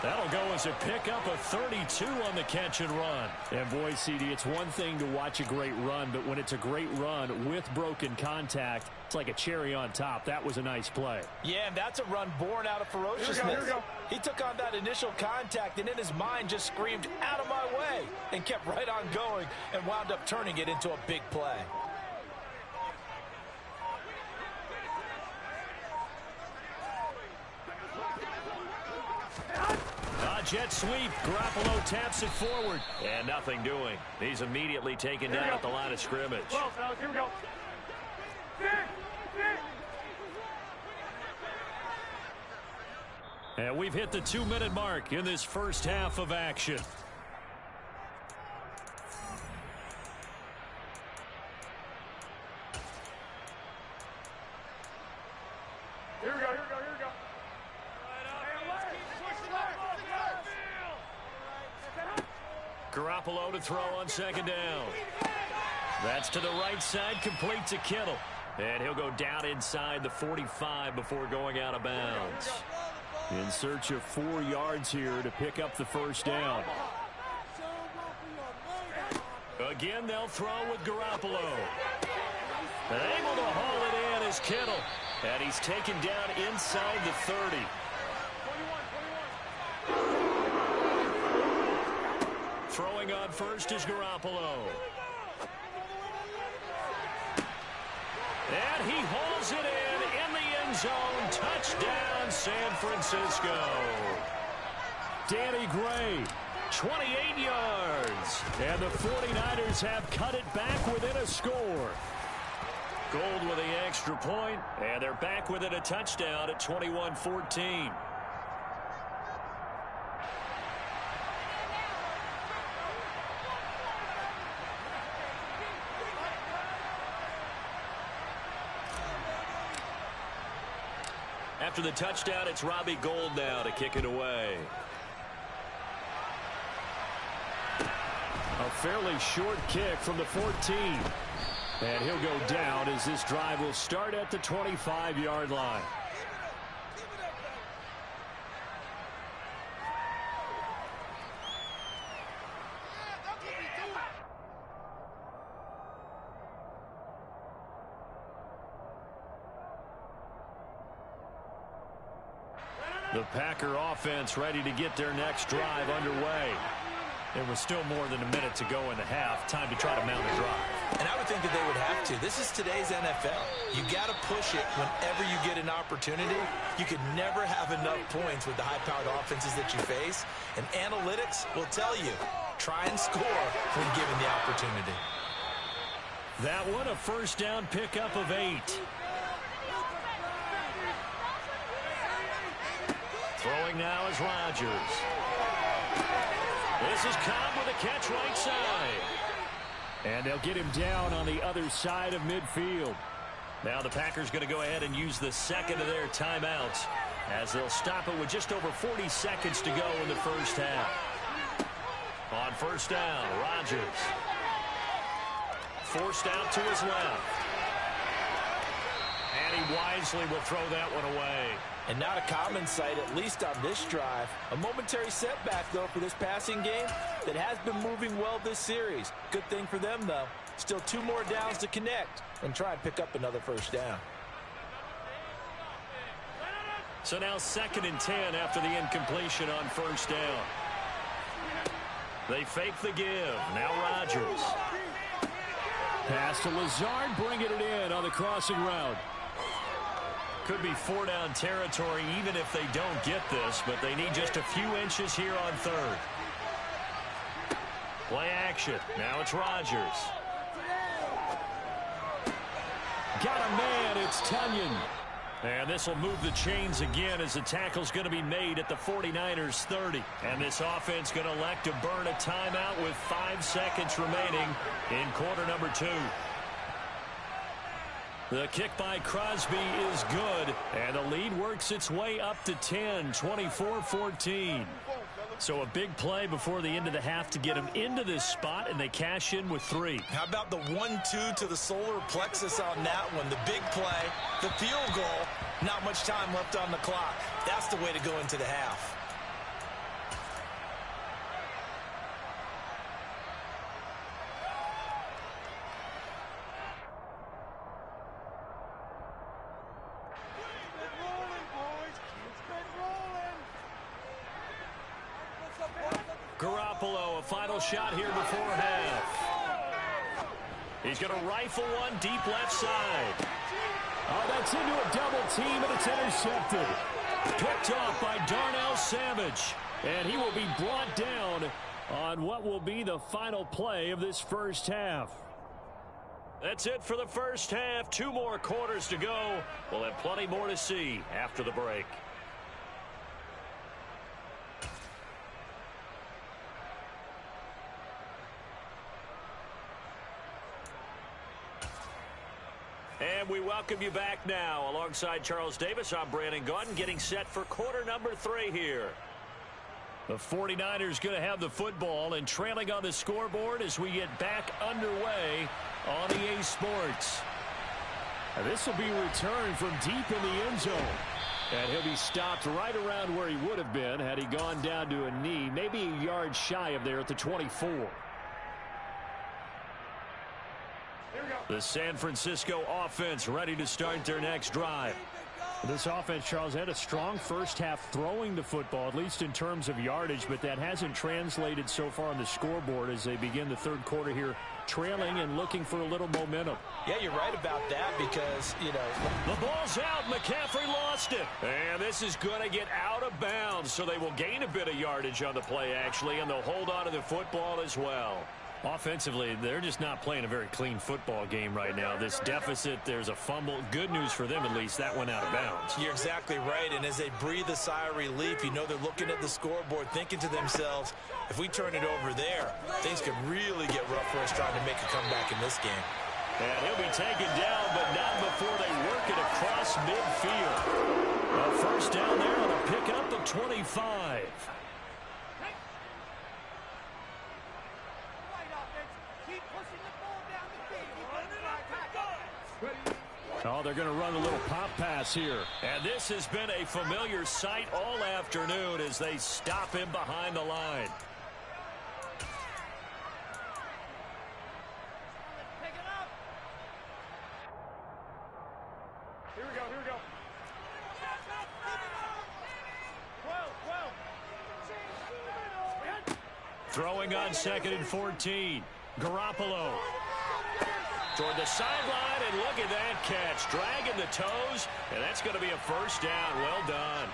That'll go as a pickup of 32 on the catch and run. And boy, CD, it's one thing to watch a great run, but when it's a great run with broken contact, it's like a cherry on top. That was a nice play. Yeah, and that's a run born out of ferociousness. Here we go. He took on that initial contact, and in his mind just screamed, out of my way, and kept right on going and wound up turning it into a big play. Jet sweep. Garoppolo taps it forward. And nothing doing. He's immediately taken down at the line of scrimmage. Well, fellas, here we go. And we've hit the 2-minute mark in this first half of action. Here we go, here we go, here we go. Garoppolo to throw on 2nd down. That's to the right side, complete to Kittle. And he'll go down inside the 45 before going out of bounds. In search of 4 yards here to pick up the first down. Again, they'll throw with Garoppolo. Able to haul it in is Kittle. And he's taken down inside the 30. Throwing on first is Garoppolo. And he hauls it in the end zone. Touchdown, San Francisco. Danny Gray, 28 yards. And the 49ers have cut it back within a score. Gold with the extra point, and they're back within a touchdown at 21-14. After the touchdown, it's Robbie Gould now to kick it away. A fairly short kick from the 14. And he'll go down as this drive will start at the 25-yard line. The Packer offense ready to get their next drive underway. There was still more than a minute to go in the half. Time to try to mount a drive. And I would think that they would have to. This is today's NFL. You got to push it whenever you get an opportunity. You could never have enough points with the high-powered offenses that you face. And analytics will tell you, try and score when given the opportunity. That one, a first down pickup of 8. Throwing now is Rodgers. This is Cobb with a catch right side. And they'll get him down on the other side of midfield. Now the Packers going to go ahead and use the second of their timeouts as they'll stop it with just over 40 seconds to go in the first half. On first down, Rodgers. Forced out to his left. And he wisely will throw that one away. And not a common sight, at least on this drive. A momentary setback, though, for this passing game that has been moving well this series. Good thing for them, though. Still 2 more downs to connect and try and pick up another first down. So now 2nd and 10 after the incompletion on first down. They fake the give. Now Rodgers. Pass to Lazard, bringing it in on the crossing route. Could be 4-down territory even if they don't get this, but they need just a few inches here on 3rd. Play action. Now it's Rodgers. Got a man. It's Tunyon. And this will move the chains again as the tackle's going to be made at the 49ers 30. And this offense going to elect to burn a timeout with 5 seconds remaining in quarter number 2. The kick by Crosby is good, and the lead works its way up to 10, 24-14. So a big play before the end of the half to get them into this spot, and they cash in with 3. How about the 1-2 to the solar plexus on that one? The big play, the field goal, not much time left on the clock. That's the way to go into the half. Garoppolo, a final shot here before half. He's going to rifle one deep left side. Oh, that's into a double team, and it's intercepted. Picked off by Darnell Savage. And he will be brought down on what will be the final play of this first half. That's it for the first half. 2 more quarters to go. We'll have plenty more to see after the break. And we welcome you back now. Alongside Charles Davis, I'm Brandon Gaudin, getting set for quarter number 3 here. The 49ers going to have the football and trailing on the scoreboard as we get back underway on EA Sports. And this will be returned from deep in the end zone. And he'll be stopped right around where he would have been had he gone down to a knee, maybe a yard shy of there at the 24. The San Francisco offense ready to start their next drive. This offense, Charles, had a strong first half throwing the football, at least in terms of yardage, but that hasn't translated so far on the scoreboard as they begin the third quarter here, trailing and looking for a little momentum. Yeah, you're right about that because, you know. The ball's out. McCaffrey lost it. And this is going to get out of bounds, so they will gain a bit of yardage on the play, actually, and they'll hold on to the football as well. Offensively, they're just not playing a very clean football game right now. This deficit, there's a fumble. Good news for them, at least. That went out of bounds. You're exactly right, and as they breathe a sigh of relief, you know they're looking at the scoreboard, thinking to themselves, if we turn it over there, things could really get rough for us trying to make a comeback in this game. And he'll be taken down, but not before they work it across midfield. A first down there on a pickup of 25. Oh, they're going to run a little pop pass here. And this has been a familiar sight all afternoon as they stop him behind the line. Here we go, here we go. Throwing on 2nd and 14. Garoppolo. Toward the sideline, and look at that catch. Dragging the toes, and that's going to be a first down. Well done.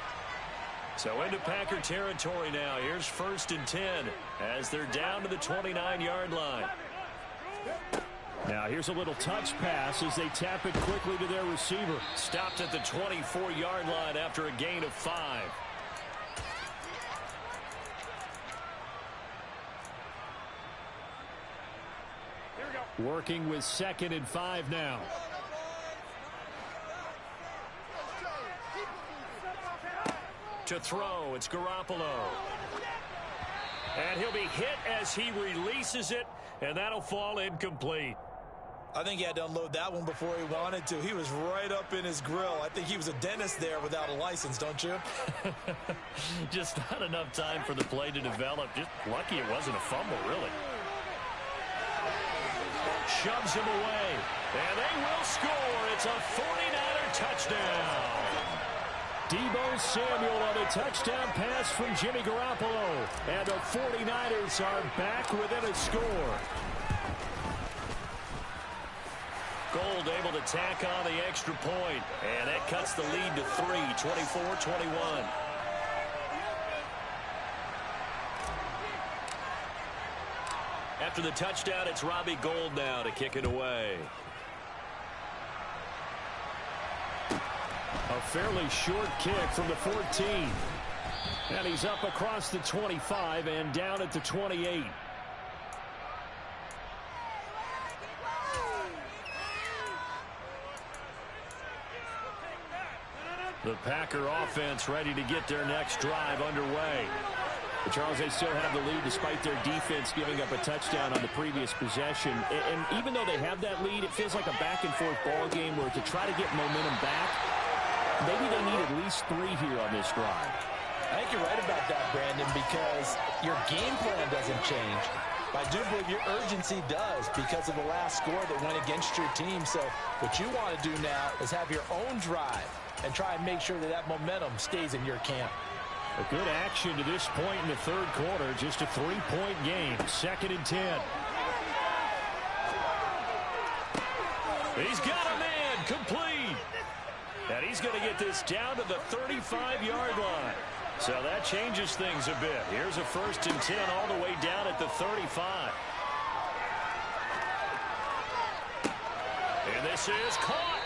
So into Packer territory now. Here's 1st and 10 as they're down to the 29-yard line. Now here's a little touch pass as they tap it quickly to their receiver. Stopped at the 24-yard line after a gain of 5. Working with 2nd and 5 now. To throw, it's Garoppolo. And he'll be hit as he releases it, and that'll fall incomplete. I think he had to unload that one before he wanted to. He was right up in his grill. I think he was a dentist there without a license, don't you? Just not enough time for the play to develop. Just lucky it wasn't a fumble, really. Shoves him away, and they will score. It's a 49er touchdown. Deebo Samuel on a touchdown pass from Jimmy Garoppolo. And the 49ers are back within a score. Gold able to tack on the extra point, and that cuts the lead to 3, 24-21. After the touchdown, it's Robbie Gould now to kick it away. A fairly short kick from the 14. And he's up across the 25 and down at the 28. The Packer offense ready to get their next drive underway. But Charles, they still have the lead despite their defense giving up a touchdown on the previous possession. And even though they have that lead, it feels like a back-and-forth ball game where to try to get momentum back, maybe they need at least 3 here on this drive. I think you're right about that, Brandon, because your game plan doesn't change. I do believe your urgency does because of the last score that went against your team. So what you want to do now is have your own drive and try and make sure that that momentum stays in your camp. A good action to this point in the third quarter. Just a 3-point game. 2nd and 10. He's got a man complete. And he's going to get this down to the 35-yard line. So that changes things a bit. Here's a 1st and 10 all the way down at the 35. And this is caught.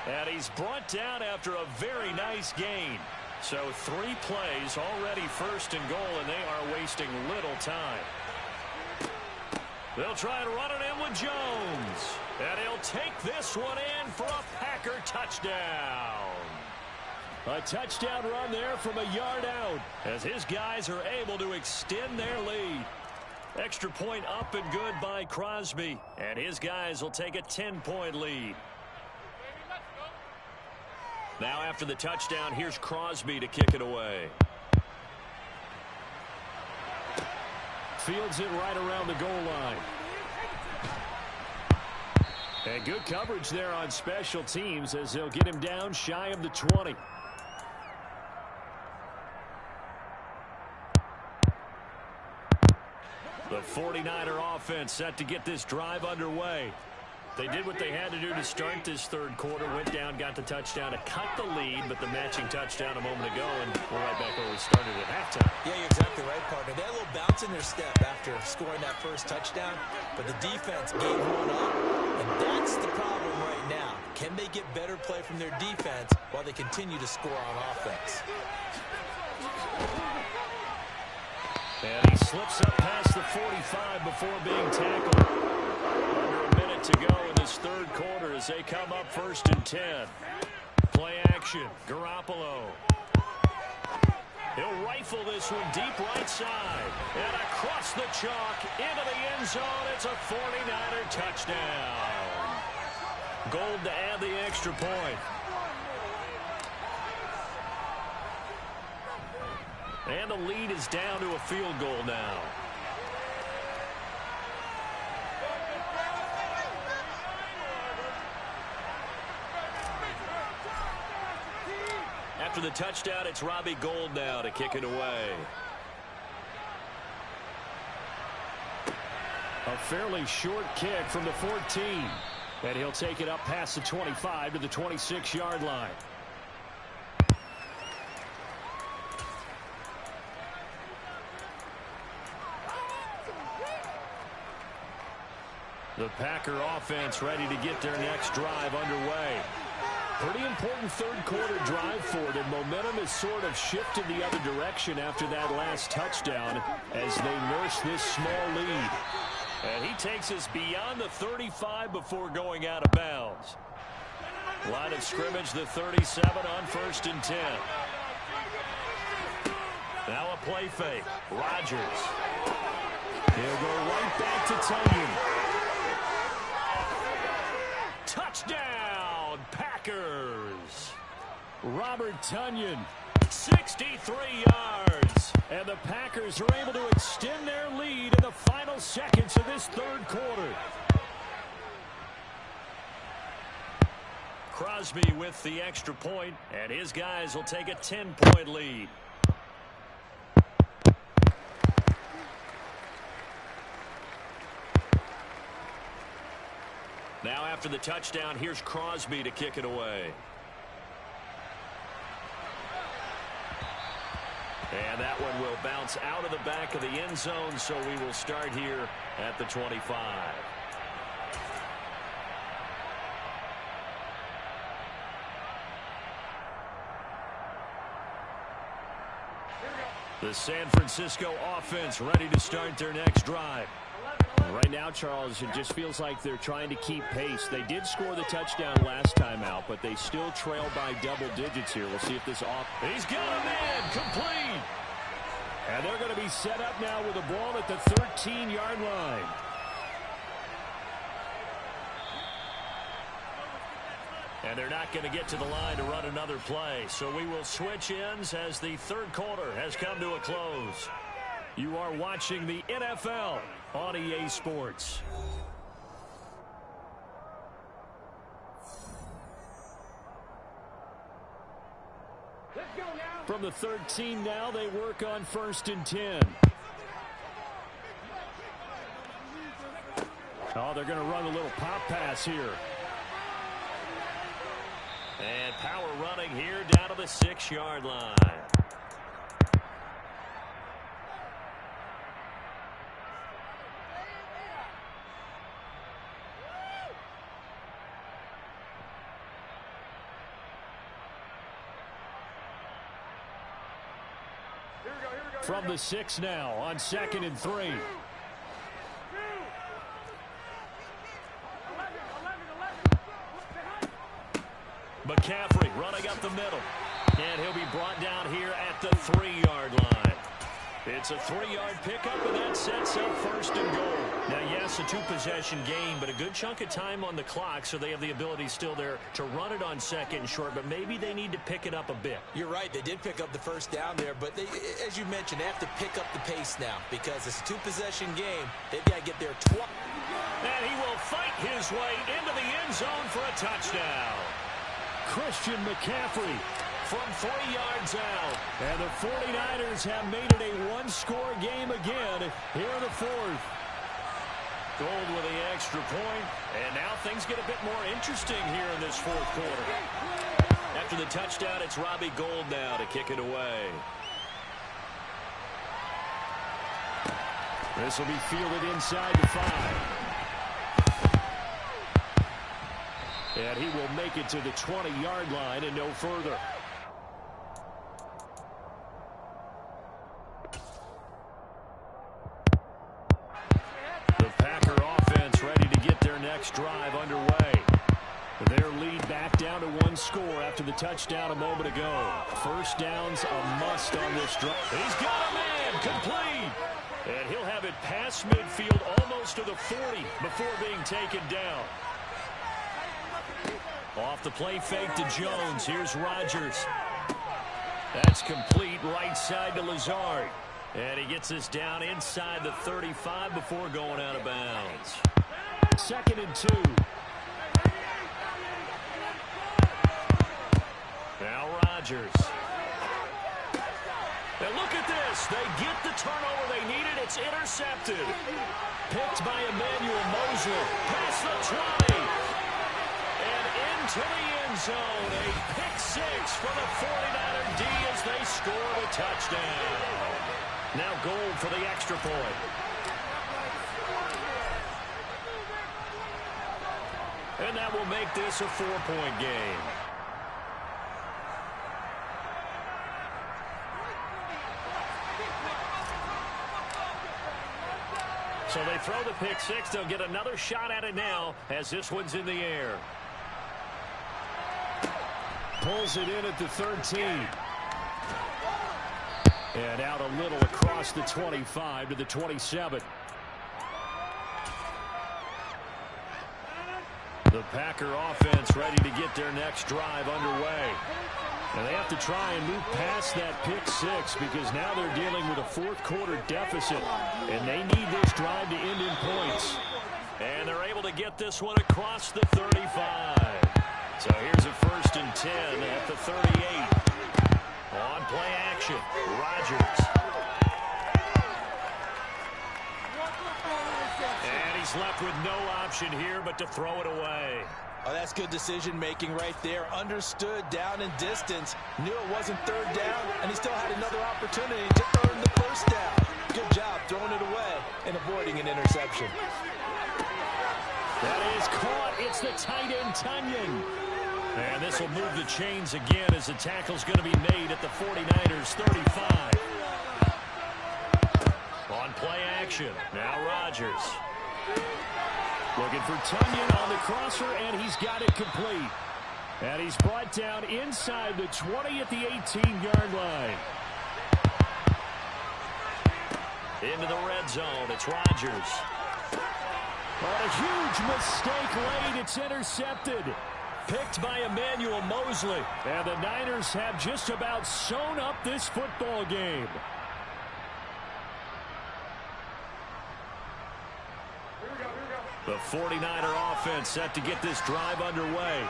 And he's brought down after a very nice gain. So 3 plays already 1st and goal, and they are wasting little time. They'll try and run it in with Jones. And he'll take this one in for a Packer touchdown. A touchdown run there from a yard out. As his guys are able to extend their lead. Extra point up and good by Crosby. And his guys will take a 10-point lead. Now after the touchdown, here's Crosby to kick it away. Fields it right around the goal line. And good coverage there on special teams as they'll get him down shy of the 20. The 49er offense set to get this drive underway. They did what they had to do to start this third quarter. Went down, got the touchdown to cut the lead, but the matching touchdown a moment ago, and we're right back where we started at halftime. Yeah, you're exactly right, partner. They had a little bounce in their step after scoring that first touchdown, but the defense gave one up, and that's the problem right now. Can they get better play from their defense while they continue to score on offense? And he slips up past the 45 before being tackled. Under a minute to go in this third quarter as they come up 1st and 10. Play action. Garoppolo. He'll rifle this one deep right side. And across the chalk into the end zone. It's a 49er touchdown. Gold to add the extra point. And the lead is down to a field goal now. After the touchdown, it's Robbie Gould now to kick it away. A fairly short kick from the 14. And he'll take it up past the 25 to the 26-yard line. The Packer offense ready to get their next drive underway. Pretty important third quarter drive for them. Momentum has sort of shifted the other direction after that last touchdown as they nurse this small lead. And he takes us beyond the 35 before going out of bounds. Line of scrimmage, the 37 on 1st and 10. Now a play fake. Rodgers. He'll go right back to Tonyan. Touchdown, Packers. Robert Tonyan, 63 yards. And the Packers are able to extend their lead in the final seconds of this third quarter. Crosby with the extra point, and his guys will take a 10-point lead. Now after the touchdown, here's Crosby to kick it away. And that one will bounce out of the back of the end zone, so we will start here at the 25. The San Francisco offense ready to start their next drive. Right now, Charles, it just feels like they're trying to keep pace. They did score the touchdown last time out, but they still trail by double digits here. We'll see if this off. He's got a man complete. And they're going to be set up now with a ball at the 13-yard line. And they're not going to get to the line to run another play. So we will switch ends as the third quarter has come to a close. You are watching the NFL on EA Sports. From the 13 now, they work on 1st and 10. Oh, they're going to run a little pop pass here. And power running here down to the 6-yard line. From the 6 now on 2nd and 3. McCaffrey running up the middle. And he'll be brought down here at the 3-yard line. It's a 3-yard pickup, and that sets up 1st and goal. Now, yes, a 2-possession game, but a good chunk of time on the clock, so they have the ability still there to run it on 2nd and short, but maybe they need to pick it up a bit. You're right. They did pick up the first down there, but they, as you mentioned, they have to pick up the pace now because it's a 2-possession game. They've got to get there twice. And he will fight his way into the end zone for a touchdown. Christian McCaffrey from 3 yards out. And the 49ers have made it a one-score game again here in the fourth. Gold with the extra point, and now things get a bit more interesting here in this fourth quarter. After the touchdown, it's Robbie Gould now to kick it away. This will be fielded inside the 5. And he will make it to the 20-yard line and no further. The Packer offense ready to get their next drive underway. Their lead back down to 1 score after the touchdown a moment ago. First down's a must on this drive. He's got a man, complete. And he'll have it past midfield almost to the 40 before being taken down. Off the play fake to Jones. Here's Rodgers. That's complete right side to Lazard. And he gets us down inside the 35 before going out of bounds. 2nd and 2. Now Rodgers. And look at this. They get the turnover they needed. It's intercepted. Picked by Emmanuel Mosley. Past the 20. And into the end zone. A pick 6 for the 49er D as they score the touchdown. Now Gould for the extra point. And that will make this a 4-point game. So they throw the pick 6. They'll get another shot at it now as this one's in the air. Pulls it in at the 13. And out a little across the 25 to the 27. The Packer offense ready to get their next drive underway. And they have to try and move past that pick 6 because now they're dealing with a fourth quarter deficit. And they need this drive to end in points. And they're able to get this one across the 35. So here's a 1st and 10 at the 38. On play action, Rodgers. And he's left with no option here but to throw it away. Oh, that's good decision-making right there. Understood down in distance. Knew it wasn't 3rd down, and he still had another opportunity to earn the 1st down. Good job throwing it away and avoiding an interception. That is caught. It's the tight end, Tunyon. And this will move the chains again as the tackle's going to be made at the 49ers 35. On play action, now Rodgers. Looking for Tunyon on the crosser, and he's got it complete. And he's brought down inside the 20 at the 18-yard line. Into the red zone, it's Rodgers. Oh, a huge mistake late. It's intercepted. Picked by Emmanuel Mosley. And the Niners have just about sewn up this football game. The 49er offense set to get this drive underway.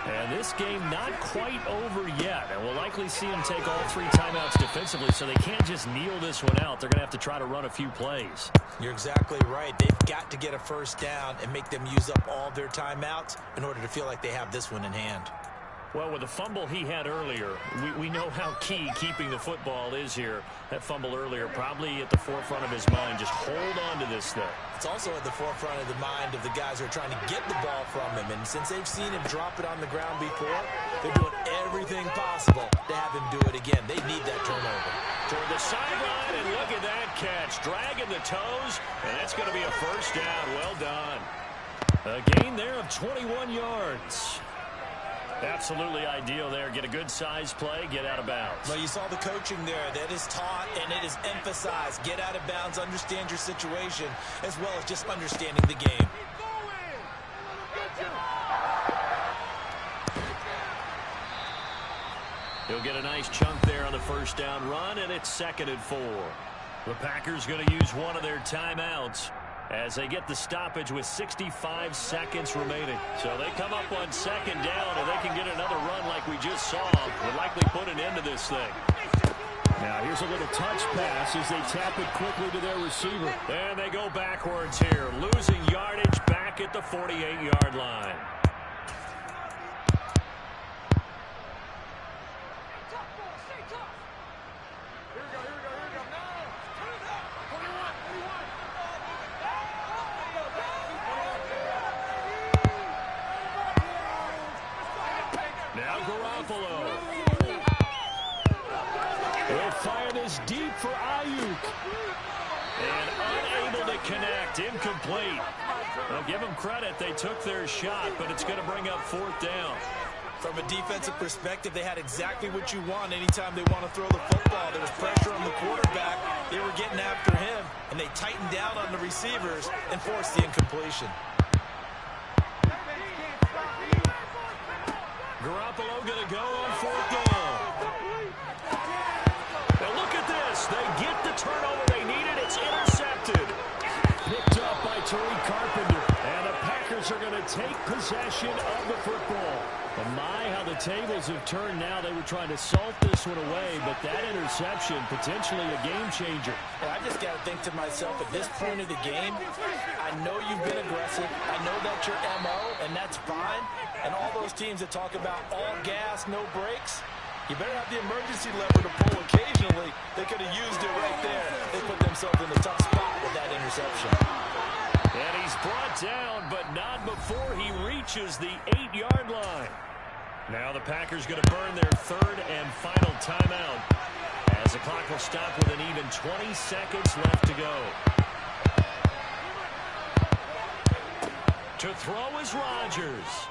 And this game not quite over yet. And we'll likely see them take all 3 timeouts defensively, so they can't just kneel this one out. They're going to have to try to run a few plays. You're exactly right. They've got to get a 1st down and make them use up all their timeouts in order to feel like they have this one in hand. Well, with the fumble he had earlier, we know how key keeping the football is here. That fumble earlier probably at the forefront of his mind. Just hold on to this thing. It's also at the forefront of the mind of the guys who are trying to get the ball from him. And since they've seen him drop it on the ground before, they're doing everything possible to have him do it again. They need that turnover. Toward the sideline, and look at that catch. Dragging the toes, and that's going to be a 1st down. Well done. A gain there of 21 yards. Absolutely ideal there. Get a good size play, get out of bounds. Well, you saw the coaching there. That is taught and it is emphasized. Get out of bounds, understand your situation, as well as just understanding the game. He'll get a nice chunk there on the 1st down run, and it's 2nd and 4. The Packers going to use one of their timeouts as they get the stoppage with 65 seconds remaining. So they come up on 2nd down, and they can get another run like we just saw. Would likely put an end to this thing. Now here's a little touch pass as they tap it quickly to their receiver. And they go backwards here, losing yardage back at the 48-yard line. Now Garoppolo. He'll fire this deep for Ayuk. And unable to connect. Incomplete. I'll give them credit. They took their shot, but it's going to bring up 4th down. From a defensive perspective, they had exactly what you want anytime they want to throw the football. There was pressure on the quarterback. They were getting after him, and they tightened down on the receivers and forced the incompletion. Garoppolo going to go on 4th down. Now look at this. They get the turnover they needed. It's intercepted. Picked up by Tariq Carpenter. And the Packers are going to take possession of the football. And my, how the tables have turned now. They were trying to salt this one away, but that interception, potentially a game changer. Well, I just got to think to myself, at this point of the game, I know you've been aggressive. I know that's your MO, and that's fine. And all those teams that talk about all gas, no brakes, you better have the emergency lever to pull occasionally. They could have used it right there. They put themselves in a tough spot with that interception. And he's brought down, but not before he reaches the 8-yard line. Now the Packers going to burn their 3rd and final timeout, as the clock will stop with an even 20 seconds left to go. To throw is Rodgers.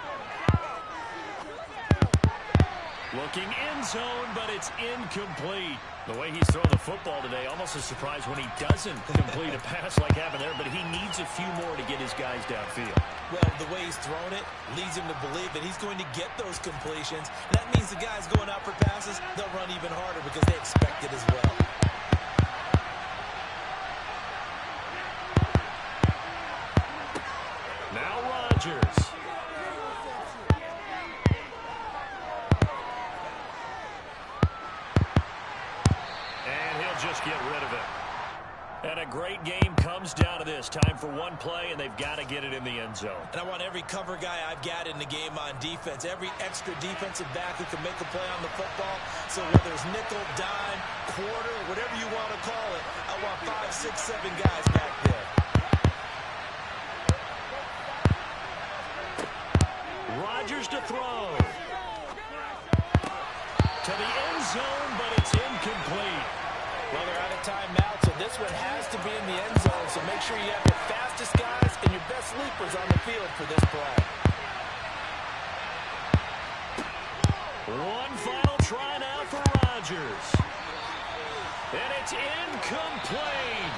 Looking end zone, but it's incomplete. The way he's throwing the football today, almost a surprise when he doesn't complete a pass like happened there, but he needs a few more to get his guys downfield. Well, the way he's thrown it leads him to believe that he's going to get those completions. And that means the guys going out for passes, they'll run even harder because they expect it as well. Now Rodgers. Just get rid of it. And a great game comes down to this. Time for one play, and they've got to get it in the end zone. And I want every cover guy I've got in the game on defense, every extra defensive back who can make a play on the football. So whether it's nickel, dime, quarter, whatever you want to call it, I want 5, 6, 7 guys back there. Rodgers to throw. To the end zone, but it's incomplete. Well, they're out of timeout, so this one has to be in the end zone. So make sure you have your fastest guys and your best leapers on the field for this play. One final try now for Rodgers. And it's incomplete.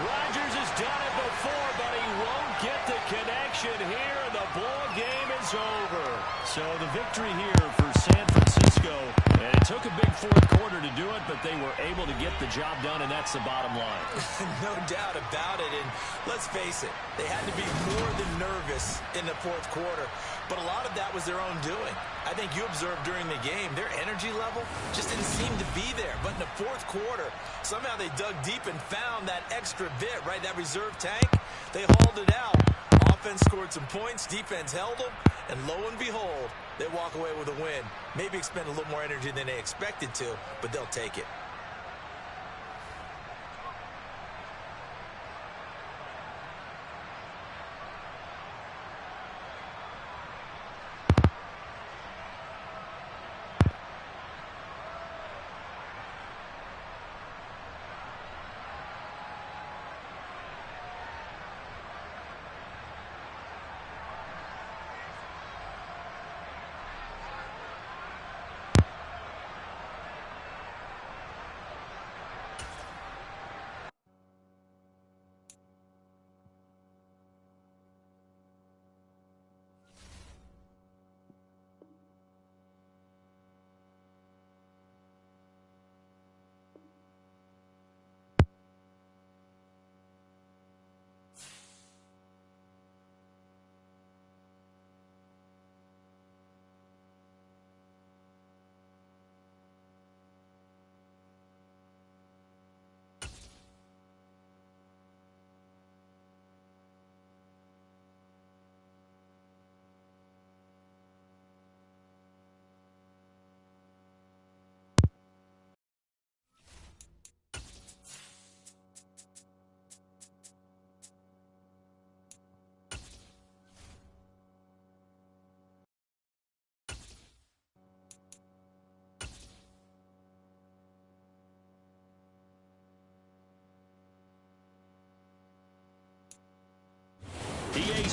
Rodgers has done it before, but he won't get the connection here, and the ball game is over. So the victory here for San Francisco, and it took a big 4th quarter to do it, but they were able to get the job done, and that's the bottom line. No doubt about it, and let's face it, they had to be more than nervous in the 4th quarter, but a lot of that was their own doing. I think you observed during the game, their energy level just didn't seem to be there, but in the 4th quarter, somehow they dug deep and found that extra bit, right, that reserve tank. They hauled it out. Offense scored some points, defense held them, and lo and behold, they walk away with a win. Maybe expend a little more energy than they expected to, but they'll take it.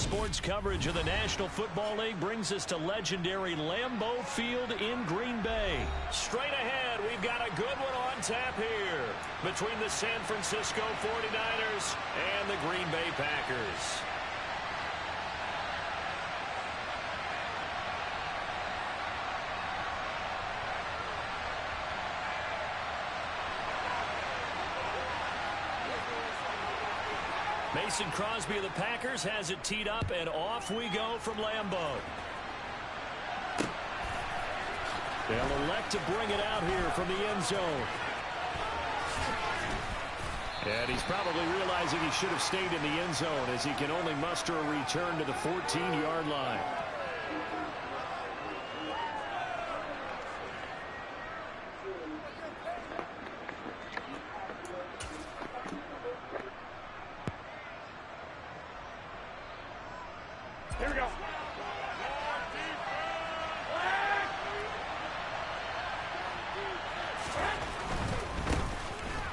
Sports coverage of the National Football League brings us to legendary Lambeau Field in Green Bay. Straight ahead, we've got a good one on tap here between the San Francisco 49ers and the Green Bay Packers. Mason Crosby of the Packers has it teed up, and off we go from Lambeau. They'll elect to bring it out here from the end zone. And he's probably realizing he should have stayed in the end zone as he can only muster a return to the 14-yard line. Here we go.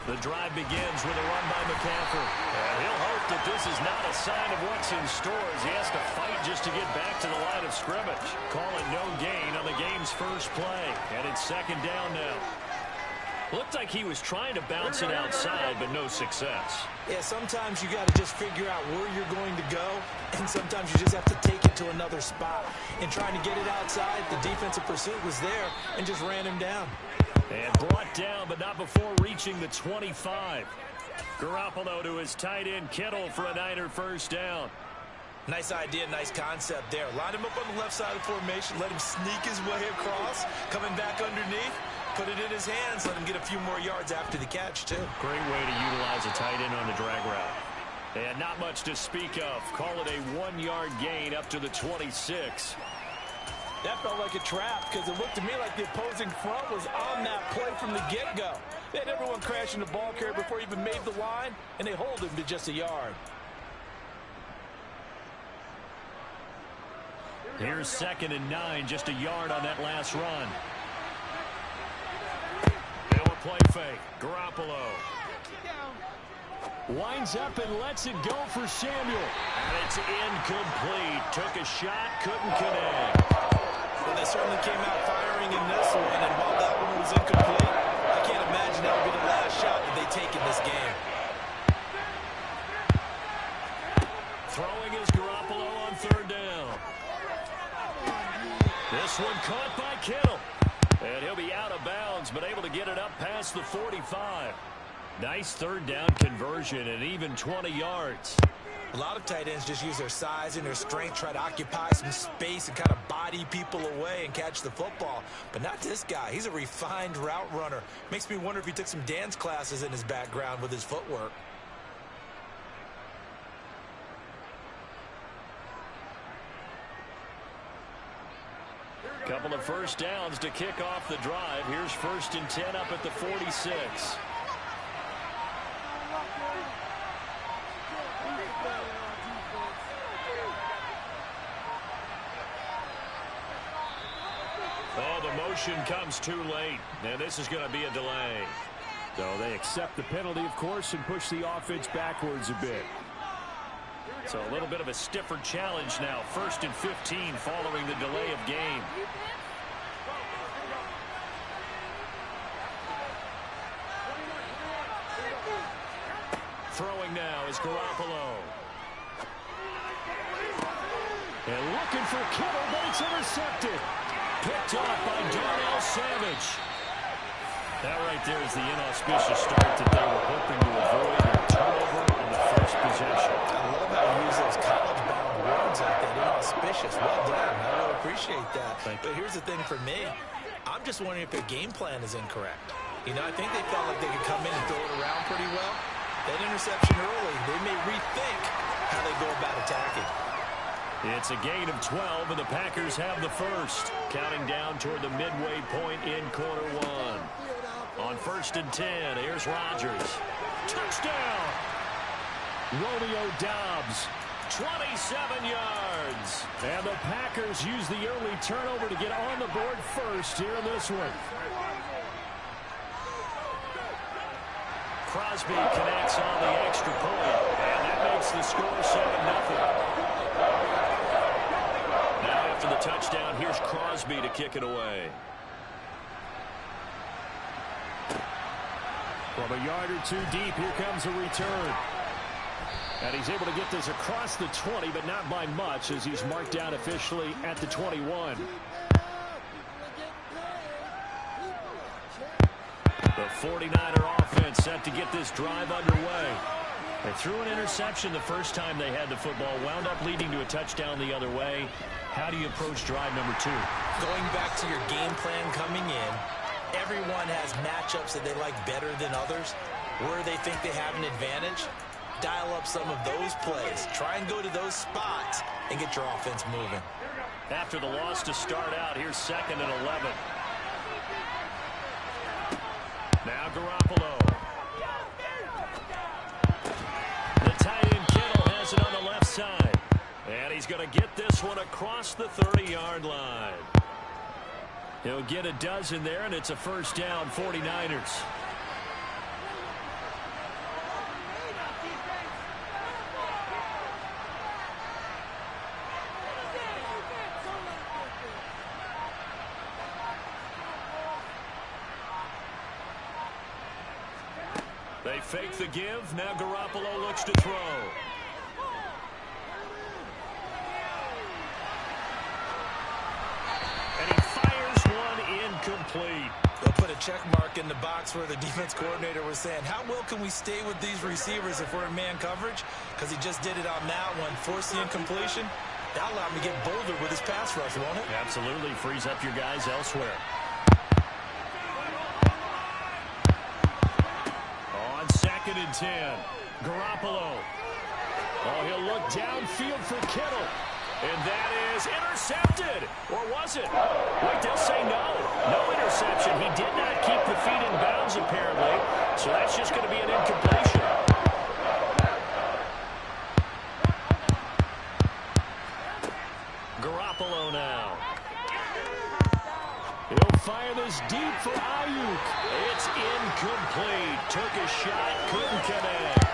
The drive begins with a run by McCaffrey. And he'll hope that this is not a sign of what's in store as he has to fight just to get back to the line of scrimmage. Call it no gain on the game's first play. And it's second down now. Looked like he was trying to bounce it outside, but no success. Yeah, sometimes you got to just figure out where you're going to go, and sometimes you just have to take it to another spot. In trying to get it outside, the defensive pursuit was there and just ran him down. And brought down, but not before reaching the 25. Garoppolo to his tight end Kittle for a Niner first down. Nice idea, nice concept there. Line him up on the left side of the formation, let him sneak his way across, coming back underneath, put it in his hands, let him get a few more yards after the catch, too. Great way to utilize a tight end on the drag route. And not much to speak of. Call it a 1-yard gain up to the 26. That felt like a trap because it looked to me like the opposing front was on that play from the get-go. They had everyone crashing the ball carrier before he even made the line, and they hold him to just a yard. Here's 2nd and 9, just a yard on that last run. They'll play fake. Garoppolo winds up and lets it go for Samuel. And it's incomplete. Took a shot, couldn't connect. Well, they certainly came out firing in this one, and while that one was incomplete, I can't imagine that would be the last shot that they take in this game. Throwing is Garoppolo on 3rd down. This one caught by Kittle. And he'll be out of bounds, but able to get it up past the 45. Nice 3rd down conversion and even 20 yards. A lot of tight ends just use their size and their strength, try to occupy some space and kind of body people away and catch the football. But not this guy. He's a refined route runner. Makes me wonder if he took some dance classes in his background with his footwork. Couple of first downs to kick off the drive. Here's 1st and 10 up at the 46. Oh, the motion comes too late. And this is going to be a delay. So they accept the penalty, of course, and push the offense backwards a bit. So a little bit of a stiffer challenge now. 1st and 15 following the delay of game. Throwing now is Garoppolo. And looking for Kittle, but it's intercepted. Picked off by Darnell Savage. That right there is the inauspicious start that they were hoping to avoid. A turnover on the first possession. I love how you use those college-bound words like that. Inauspicious. Well done. I really appreciate that. But here's the thing for me. I'm just wondering if their game plan is incorrect. You know, I think they felt like they could come in and throw it around pretty well. That interception early, they may rethink how they go about attacking. It's a gain of 12, and the Packers have the first. Counting down toward the midway point in quarter 1. On 1st and 10, here's Rodgers. Touchdown! Romeo Doubs. 27 yards. And the Packers use the early turnover to get on the board first here in this one. Crosby connects on the extra point, and that makes the score 7-0. touchdown. Here's Crosby to kick it away. From a yard or two deep, here comes a return. And he's able to get this across the 20, but not by much, as he's marked down officially at the 21. The 49er offense set to get this drive underway. They threw an interception the first time they had the football, wound up leading to a touchdown the other way. How do you approach drive number 2? Going back to your game plan coming in, everyone has matchups that they like better than others. Where they think they have an advantage, dial up some of those plays. Try and go to those spots and get your offense moving. After the loss to start out, here's 2nd and 11. Now Garoppolo. The tight end Kittle has it on the left side. And he's going to get this one across the 30-yard line. He'll get a dozen there, and it's a first down, 49ers. They fake the give. Now Garoppolo looks to throw. And he fires one incomplete. They'll put a check mark in the box where the defense coordinator was saying, how well can we stay with these receivers if we're in man coverage? Because he just did it on that one, forced the incompletion. That'll allow him to get bolder with his pass rush, won't it? Absolutely. Frees up your guys elsewhere. On 2nd and 10. Garoppolo. Oh, he'll look downfield for Kittle. And that is intercepted. Or was it? Wait, they'll say no. No interception. He did not keep the feet in bounds, apparently. So that's just going to be an incompletion. Garoppolo now. He'll fire this deep for Ayuk. It's incomplete. Took a shot, couldn't connect.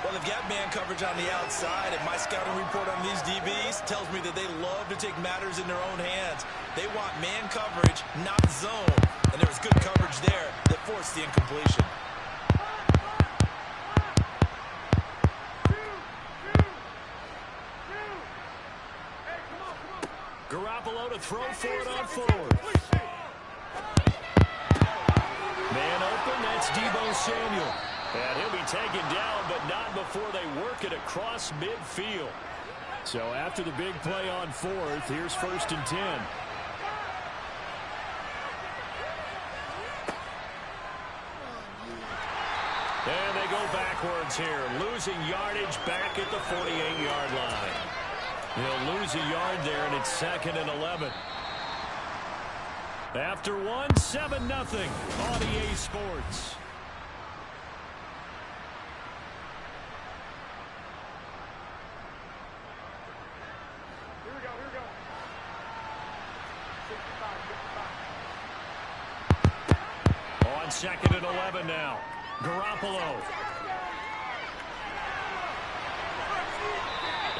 Well, they've got man coverage on the outside, and my scouting report on these DBs tells me that they love to take matters in their own hands. They want man coverage, not zone. And there was good coverage there that forced the incompletion. Garoppolo to throw for it on 4th. Man open, that's Deebo Samuel. And he'll be taken down, but not before they work it across midfield. So after the big play on 4th, here's 1st and 10. And they go backwards here, losing yardage back at the 48-yard line. He'll lose a yard there, and it's 2nd and 11. After one, 7-0 on EA Sports. On 2nd and 11 now. Garoppolo.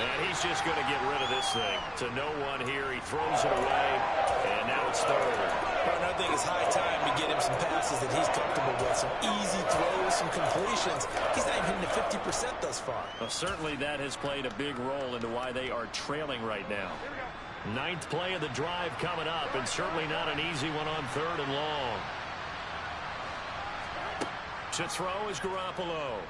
And he's just going to get rid of this thing. To no one here. He throws it away. And now it's 3rd. Well, I think it's high time to get him some passes that he's comfortable with. Some easy throws, some completions. He's not even hitting the 50% thus far. Well, certainly that has played a big role into why they are trailing right now. 9th play of the drive coming up. And certainly not an easy one on 3rd and long. To throw is Garoppolo.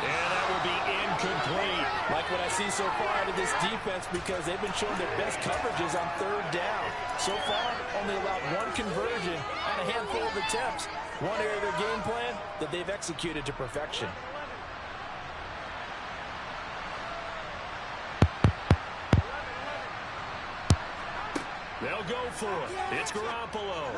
And that will be incomplete. Like what I see so far out of this defense, because they've been showing their best coverages on 3rd down. So far, only allowed one conversion on a handful of attempts. One area of their game plan that they've executed to perfection. They'll go for it. It's Garoppolo.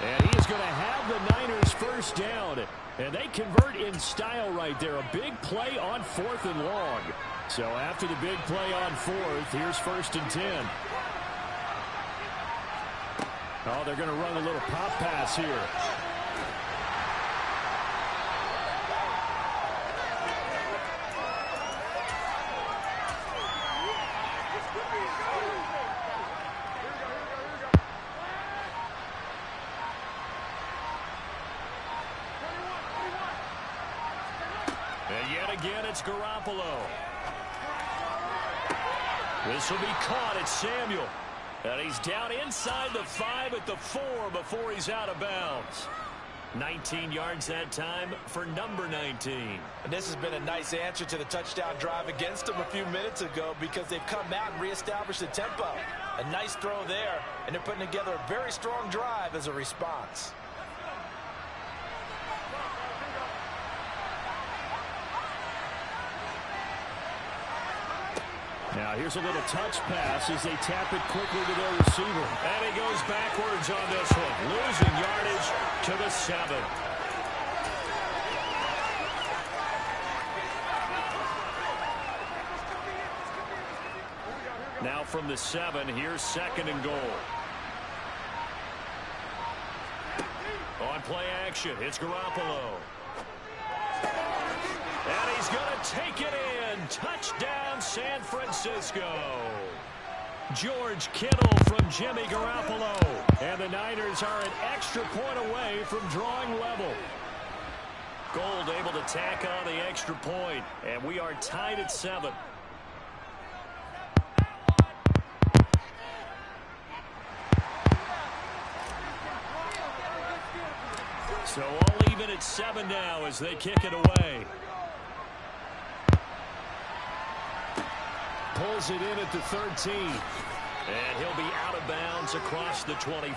And he is going to have the Niners first down. And they convert in style right there. A big play on 4th and long. So after the big play on 4th, here's 1st and 10. Oh, they're going to run a little pop pass here. again, it's Garoppolo. This will be caught. It's Samuel. And he's down inside the 5 at the 4 before he's out of bounds. 19 yards that time for number 19. And this has been a nice answer to the touchdown drive against them a few minutes ago because they've come out and reestablished the tempo. A nice throw there, and they're putting together a very strong drive as a response. Now here's a little touch pass as they tap it quickly to their receiver. And he goes backwards on this one, losing yardage to the 7. Now from the 7, here's 2nd and goal. On play action, it's Garoppolo. And he's going to take it in. Touchdown, San Francisco. George Kittle from Jimmy Garoppolo. And the Niners are an extra point away from drawing level. Gold able to tack on the extra point. And we are tied at 7. So all even at 7 now as they kick it away. Pulls it in at the 13. And he'll be out of bounds across the 25.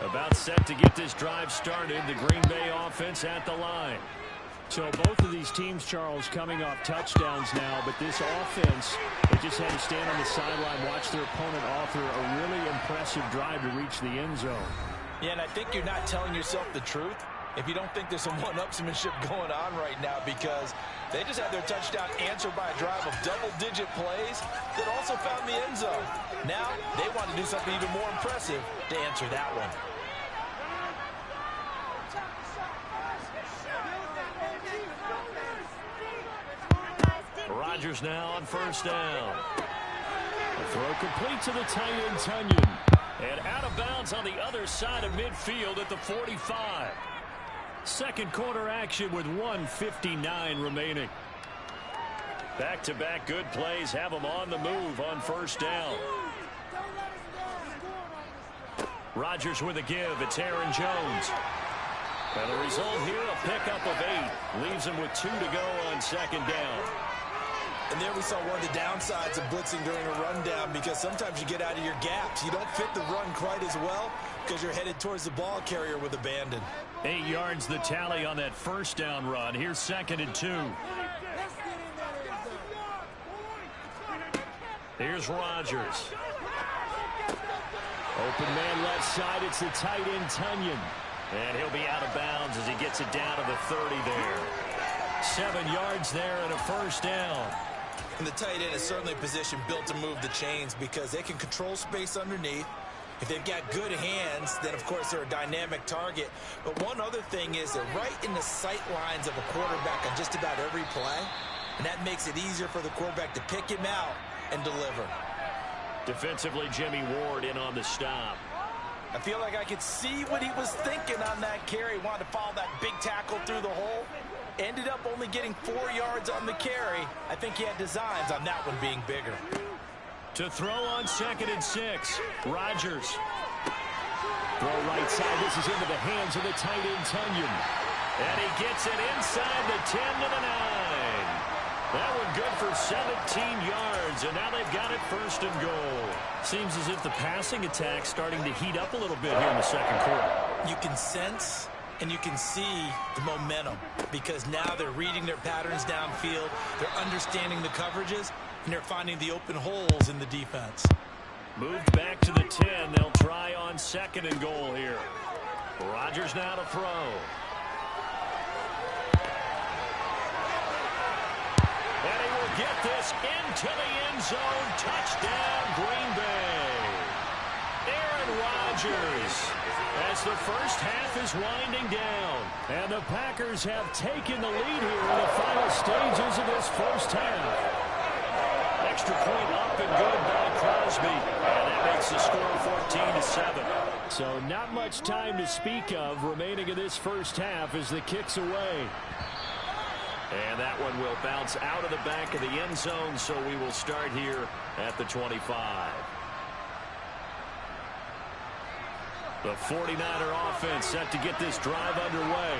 About set to get this drive started. The Green Bay offense at the line. So both of these teams, Charles, coming off touchdowns now, but this offense, they just had to stand on the sideline, watch their opponent author a really impressive drive to reach the end zone. Yeah, and I think you're not telling yourself the truth if you don't think there's some one-upsmanship going on right now, because they just had their touchdown answered by a drive of double-digit plays that also found the end zone. Now they want to do something even more impressive to answer that one. Rodgers now on 1st down. The throw complete to the tight end, Tunyon. And out of bounds on the other side of midfield at the 45. Second quarter action with 1:59 remaining. Back-to-back good plays have them on the move on 1st down. Rodgers with a give. It's Aaron Jones. And the result here, a pickup of 8. Leaves him with 2 to go on 2nd down. And there we saw one of the downsides of blitzing during a rundown, because sometimes you get out of your gaps. You don't fit the run quite as well because you're headed towards the ball carrier with abandon. 8 yards the tally on that 1st down run. Here's 2nd and 2. Here's Rodgers. Open man left side. It's the tight end, Tunyon. And he'll be out of bounds as he gets it down to the 30 there. 7 yards there and a 1st down. And the tight end is certainly a position built to move the chains because they can control space underneath. If they've got good hands, then of course they're a dynamic target. But one other thing is they're right in the sight lines of a quarterback on just about every play. And that makes it easier for the quarterback to pick him out and deliver. Defensively, Jimmy Ward in on the stop. I feel like I could see what he was thinking on that carry. Wanted to follow that big tackle through the hole. Ended up only getting 4 yards on the carry. I think he had designs on that one being bigger. To throw on 2nd and 6. Rodgers. Throw right side. This is into the hands of the tight end, Tunyon. And he gets it inside the 10 to the 9. That one good for 17 yards, and now they've got it 1st and goal. Seems as if the passing attack's starting to heat up a little bit here in the 2nd quarter. You can sense and you can see the momentum because now they're reading their patterns downfield, they're understanding the coverages, and they're finding the open holes in the defense. Moved back to the 10. They'll try on 2nd and goal here. Rodgers now to throw. And he will get this into the end zone. Touchdown, Green Bay. Aaron Rodgers, as the first half is winding down. And the Packers have taken the lead here in the final stages of this first half. Extra point up and good by Crosby. And that makes the score 14-7. So not much time to speak of remaining in this first half as the kick's away. And that one will bounce out of the back of the end zone, so we will start here at the 25. The 49er offense set to get this drive underway.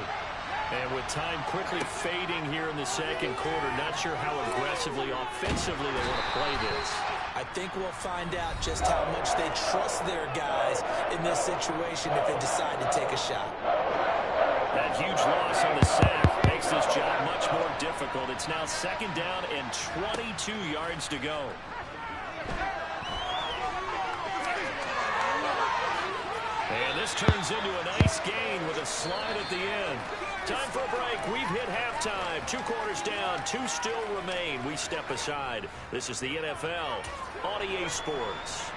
And with time quickly fading here in the second quarter, not sure how aggressively, offensively they want to play this. I think we'll find out just how much they trust their guys in this situation if they decide to take a shot. That huge loss on the sack makes this job much more difficult. It's now second down and 22 yards to go. And this turns into a nice gain with a slide at the end. Time for a break. We've hit halftime. 2 quarters down. 2 still remain. We step aside. This is the NFL on EA Sports.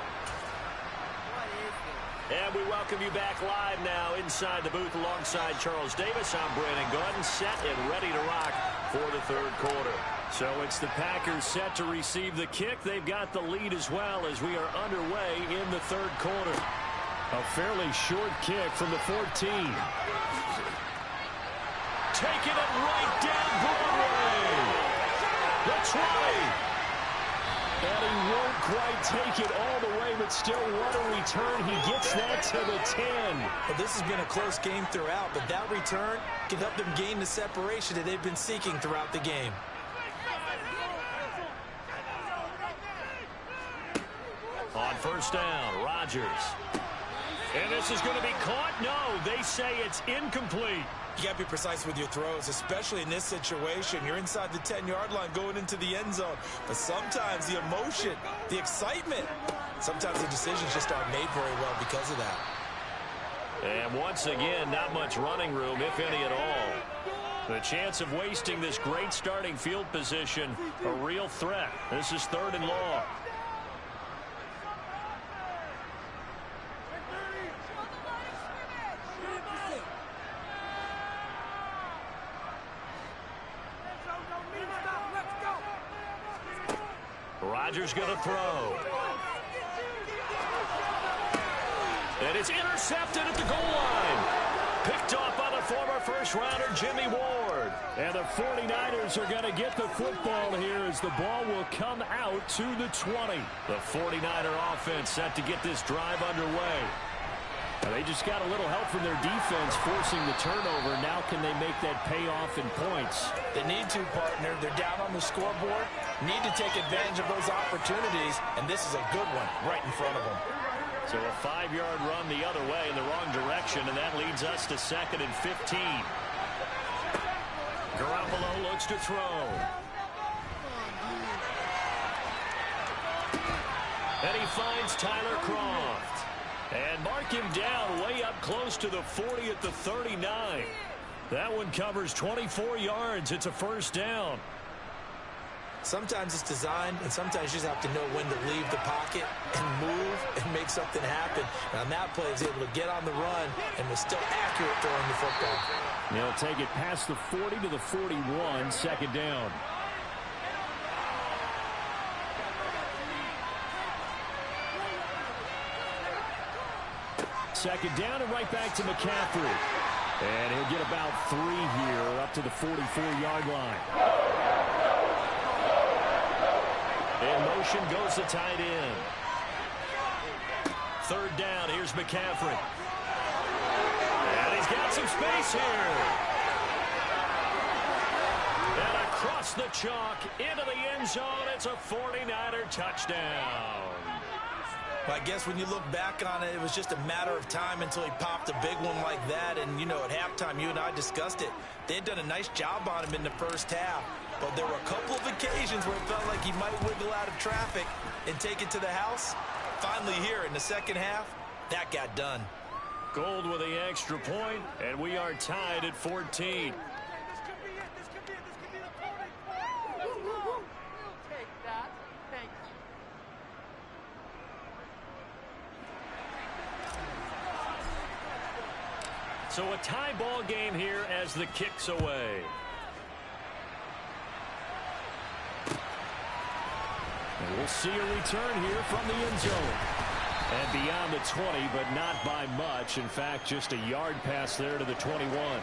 And we welcome you back live now inside the booth alongside Charles Davis. I'm Brandon Gordon, set and ready to rock for the third quarter. So it's the Packers set to receive the kick. They've got the lead as well as we are underway in the third quarter. A fairly short kick from the 14. Taking it right down Broadway. The 20. And he won't quite take it all the way, but still what a return. He gets that to the 10. Well, this has been a close game throughout, but that return can help them gain the separation that they've been seeking throughout the game. On first down, Rodgers. And this is going to be caught? No, they say it's incomplete. You got to be precise with your throws, especially in this situation. You're inside the 10-yard line going into the end zone. But sometimes the emotion, the excitement, sometimes the decisions just aren't made very well because of that. And once again, not much running room, if any at all. The chance of wasting this great starting field position, a real threat. This is 3rd and long. Rodgers going to throw. And it's intercepted at the goal line. Picked off by the former first-rounder Jimmy Ward. And the 49ers are going to get the football here as the ball will come out to the 20. The 49er offense set to get this drive underway. They just got a little help from their defense forcing the turnover. Now can they make that pay off in points? They need to, partner. They're down on the scoreboard. Need to take advantage of those opportunities, and this is a good one right in front of them. So a 5-yard run the other way in the wrong direction, and that leads us to 2nd and 15. Garoppolo looks to throw. And he finds Tyler Kroft. And mark him down way up close to the 40 at the 39. That one covers 24 yards. It's a first down. Sometimes it's designed, and sometimes you just have to know when to leave the pocket and move and make something happen. And on that play, he was able to get on the run and was still accurate throwing the football. They'll take it past the 40 to the 41, 2nd down. Second down and right back to McCaffrey. And he'll get about 3 here up to the 44-yard line. In motion goes the tight end. 3rd down, here's McCaffrey. And he's got some space here. And across the chalk into the end zone, it's a 49er touchdown. I guess when you look back on it, it was just a matter of time until he popped a big one like that. And, you know, at halftime, you and I discussed it. They had done a nice job on him in the first half. But there were a couple of occasions where it felt like he might wiggle out of traffic and take it to the house. Finally here in the second half, that got done. Gold with the extra point, and we are tied at 14. So a tie ball game here as the kick's away. And we'll see a return here from the end zone. And beyond the 20, but not by much. In fact, just a yard pass there to the 21.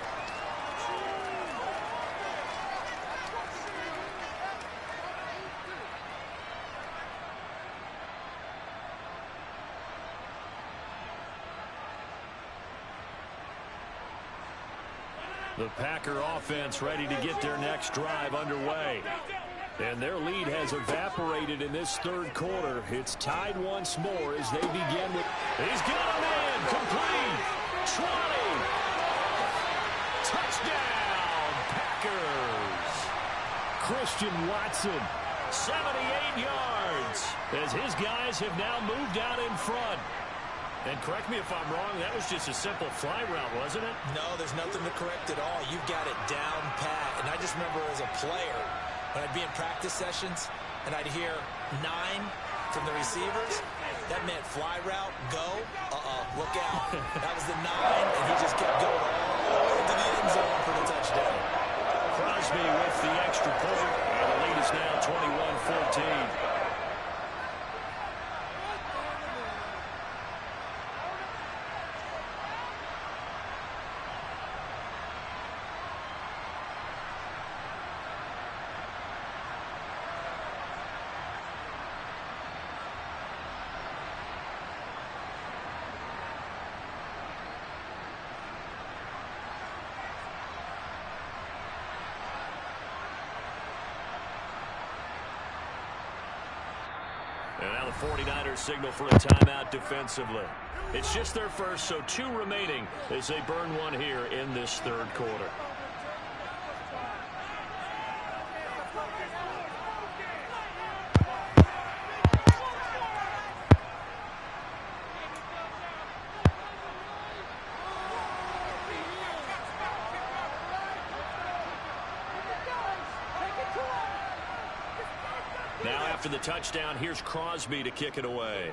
The Packer offense ready to get their next drive underway. And their lead has evaporated in this third quarter. It's tied once more as they begin with... He's got him in. Complete. 20. Touchdown, Packers. Christian Watson, 78 yards, as his guys have now moved out in front. And correct me if I'm wrong, that was just a simple fly route, wasn't it? No, there's nothing to correct at all. You've got it down pat. And I just remember as a player, when I'd be in practice sessions and I'd hear 9 from the receivers, that meant fly route, go, look out. That was the 9, and he just kept going all the way to the end zone for the touchdown. Crosby with the extra point, and the lead is now 21-14. And now the 49ers signal for a timeout defensively. It's just their first, so 2 remaining as they burn one here in this third quarter. Now after the touchdown, here's Crosby to kick it away.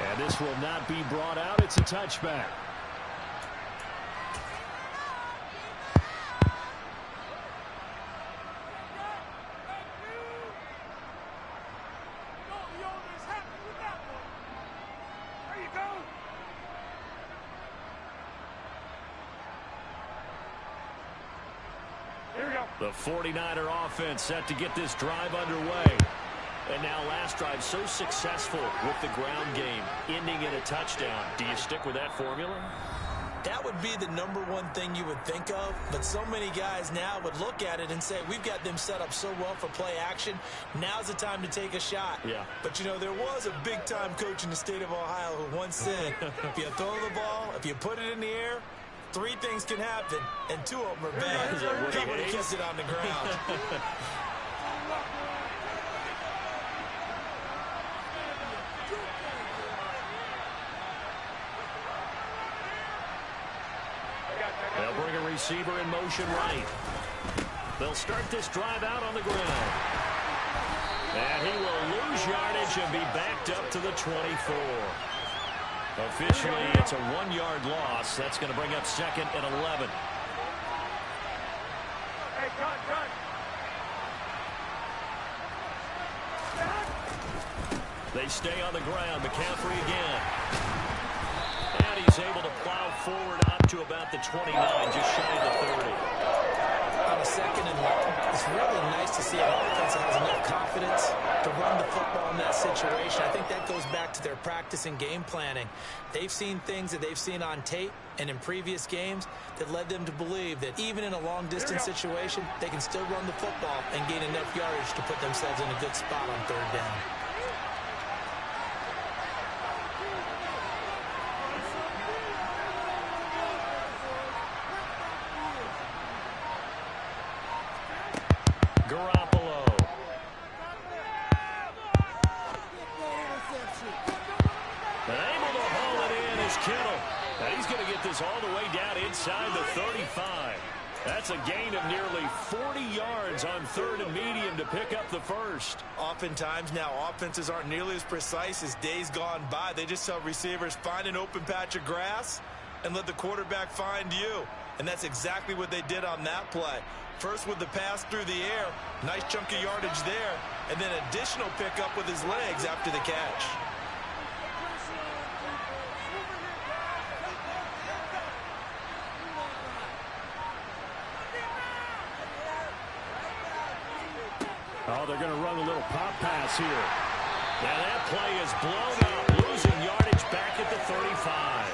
And this will not be brought out. It's a touchback. The 49er offense set to get this drive underway. And now last drive so successful with the ground game, ending in a touchdown. Do you stick with that formula? That would be the #1 thing you would think of, but so many guys now would look at it and say, we've got them set up so well for play action, now's the time to take a shot. Yeah. But, you know, there was a big-time coach in the state of Ohio who once said, if you throw the ball, if you put it in the air, 3 things can happen, and 2 of them are bad. He would have kept it on the ground. They'll bring a receiver in motion right. They'll start this drive out on the ground. And he will lose yardage and be backed up to the 24. Officially, it's a 1-yard loss. That's going to bring up 2nd and 11. Hey, cut. They stay on the ground. McCaffrey again. And he's able to plow forward up to about the 29, just shy of the 30. On a 2nd and long, it's really nice to see an offense that has enough confidence to run the football in that situation. I think that goes back to their practice and game planning. They've seen things that they've seen on tape and in previous games that led them to believe that even in a long-distance situation, they can still run the football and gain enough yardage to put themselves in a good spot on 3rd down. Garoppolo. Able to haul it in is Kittle. And he's going to get this all the way down inside the 35. That's a gain of nearly 40 yards on 3rd and medium to pick up the first. Oftentimes now offenses aren't nearly as precise as days gone by. They just tell receivers, find an open patch of grass and let the quarterback find you. And that's exactly what they did on that play. First with the pass through the air, nice chunk of yardage there, and then additional pickup with his legs after the catch. Oh, they're going to run a little pop pass here. Now that play is blown up, losing yardage back at the 35.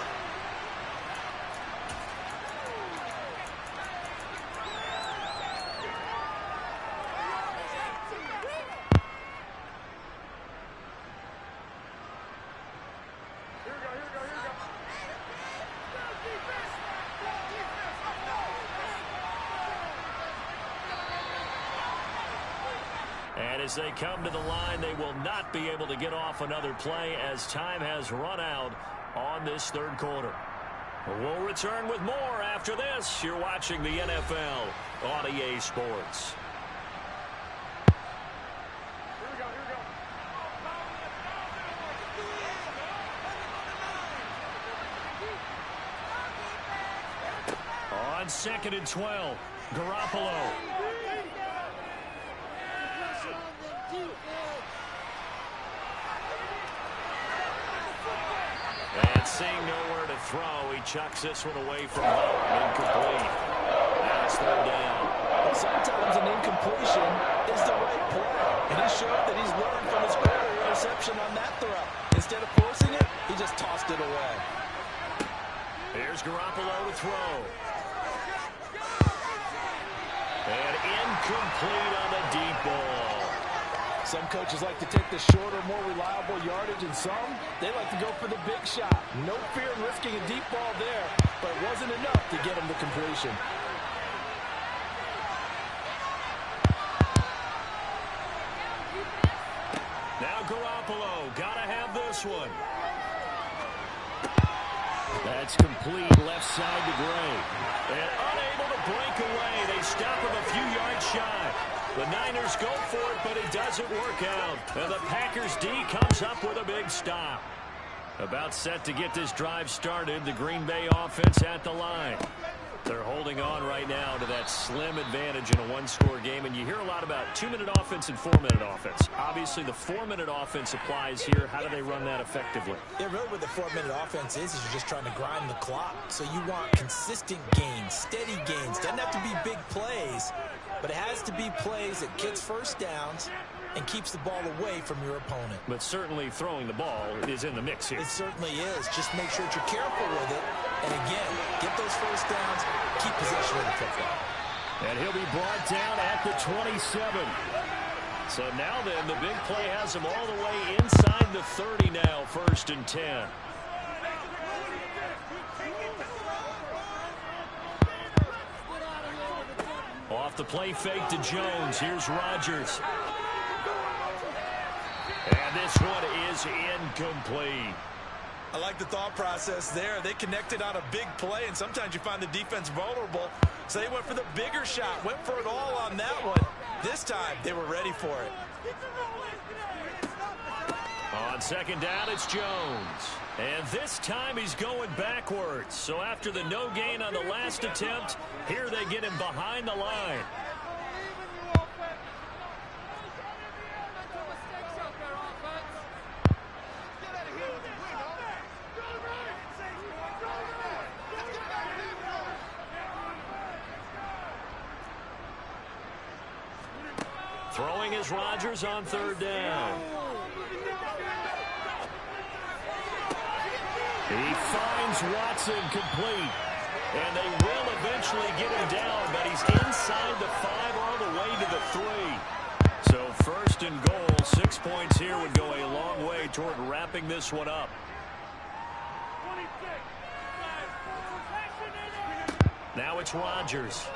And as they come to the line, they will not be able to get off another play as time has run out on this third quarter. We'll return with more after this. You're watching the NFL on EA Sports. On 2nd and 12, Garoppolo. And seeing nowhere to throw, he chucks this one away from home. Incomplete. Now it's third down. Well, sometimes an incompletion is the right play. And he showed that he's learned from his earlier interception on that throw. Instead of forcing it, he just tossed it away. Here's Garoppolo to throw. And incomplete on the deep ball. Some coaches like to take the shorter, more reliable yardage, and some, they like to go for the big shot. No fear in risking a deep ball there, but it wasn't enough to get him to completion. Now Garoppolo, gotta have this one. That's complete, left side to Gray. And unable to break away, they stop him a few yards shy. The Niners go for it, but it doesn't work out. And the Packers D comes up with a big stop. About set to get this drive started, the Green Bay offense at the line. They're holding on right now to that slim advantage in a one-score game, and you hear a lot about 2-minute offense and 4-minute offense. Obviously, the 4-minute offense applies here. How do they run that effectively? Yeah, really what the 4-minute offense is you're just trying to grind the clock. So you want consistent gains, steady gains. Doesn't have to be big plays, but it has to be plays that gets first downs and keeps the ball away from your opponent. But certainly throwing the ball is in the mix here. It certainly is. Just make sure that you're careful with it. And again, get those first downs, keep possession of the football. And he'll be brought down at the 27. So now then, the big play has him all the way inside the 30 now, 1st and 10. Off the play fake to Jones. Here's Rodgers. And this one is incomplete. I like the thought process there. They connected on a big play, and sometimes you find the defense vulnerable. So they went for the bigger shot, went for it all on that one. This time, they were ready for it. On 2nd down, it's Jones. And this time he's going backwards. So after the no gain on the last attempt, here they get him behind the line. Throwing is Rodgers on 3rd down. He finds Watson complete. And they will eventually get him down, but he's inside the 5 all the way to the 3. So 1st and goal, 6 points here would go a long way toward wrapping this one up. Now it's Rodgers.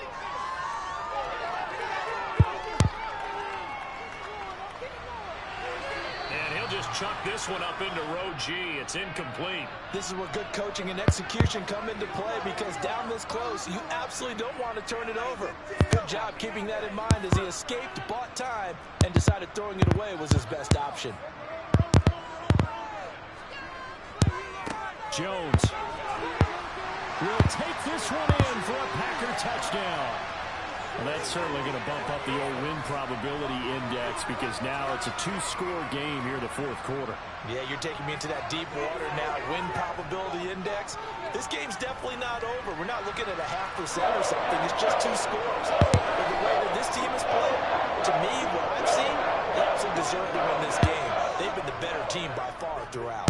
Just chuck this one up into row G. It's incomplete. This is where good coaching and execution come into play, because down this close, you absolutely don't want to turn it over. Good job keeping that in mind as he escaped, bought time, and decided throwing it away was his best option. Jones. will take this one in for a Packer touchdown. Well, that's certainly going to bump up the old win probability index because now it's a 2-score game here in the fourth quarter. Yeah, you're taking me into that deep water now. Win probability index. This game's definitely not over. We're not looking at a 0.5% or something. It's just 2 scores. But the way that this team has played, to me, what I've seen, they absolutely deserve to win this game. They've been the better team by far throughout.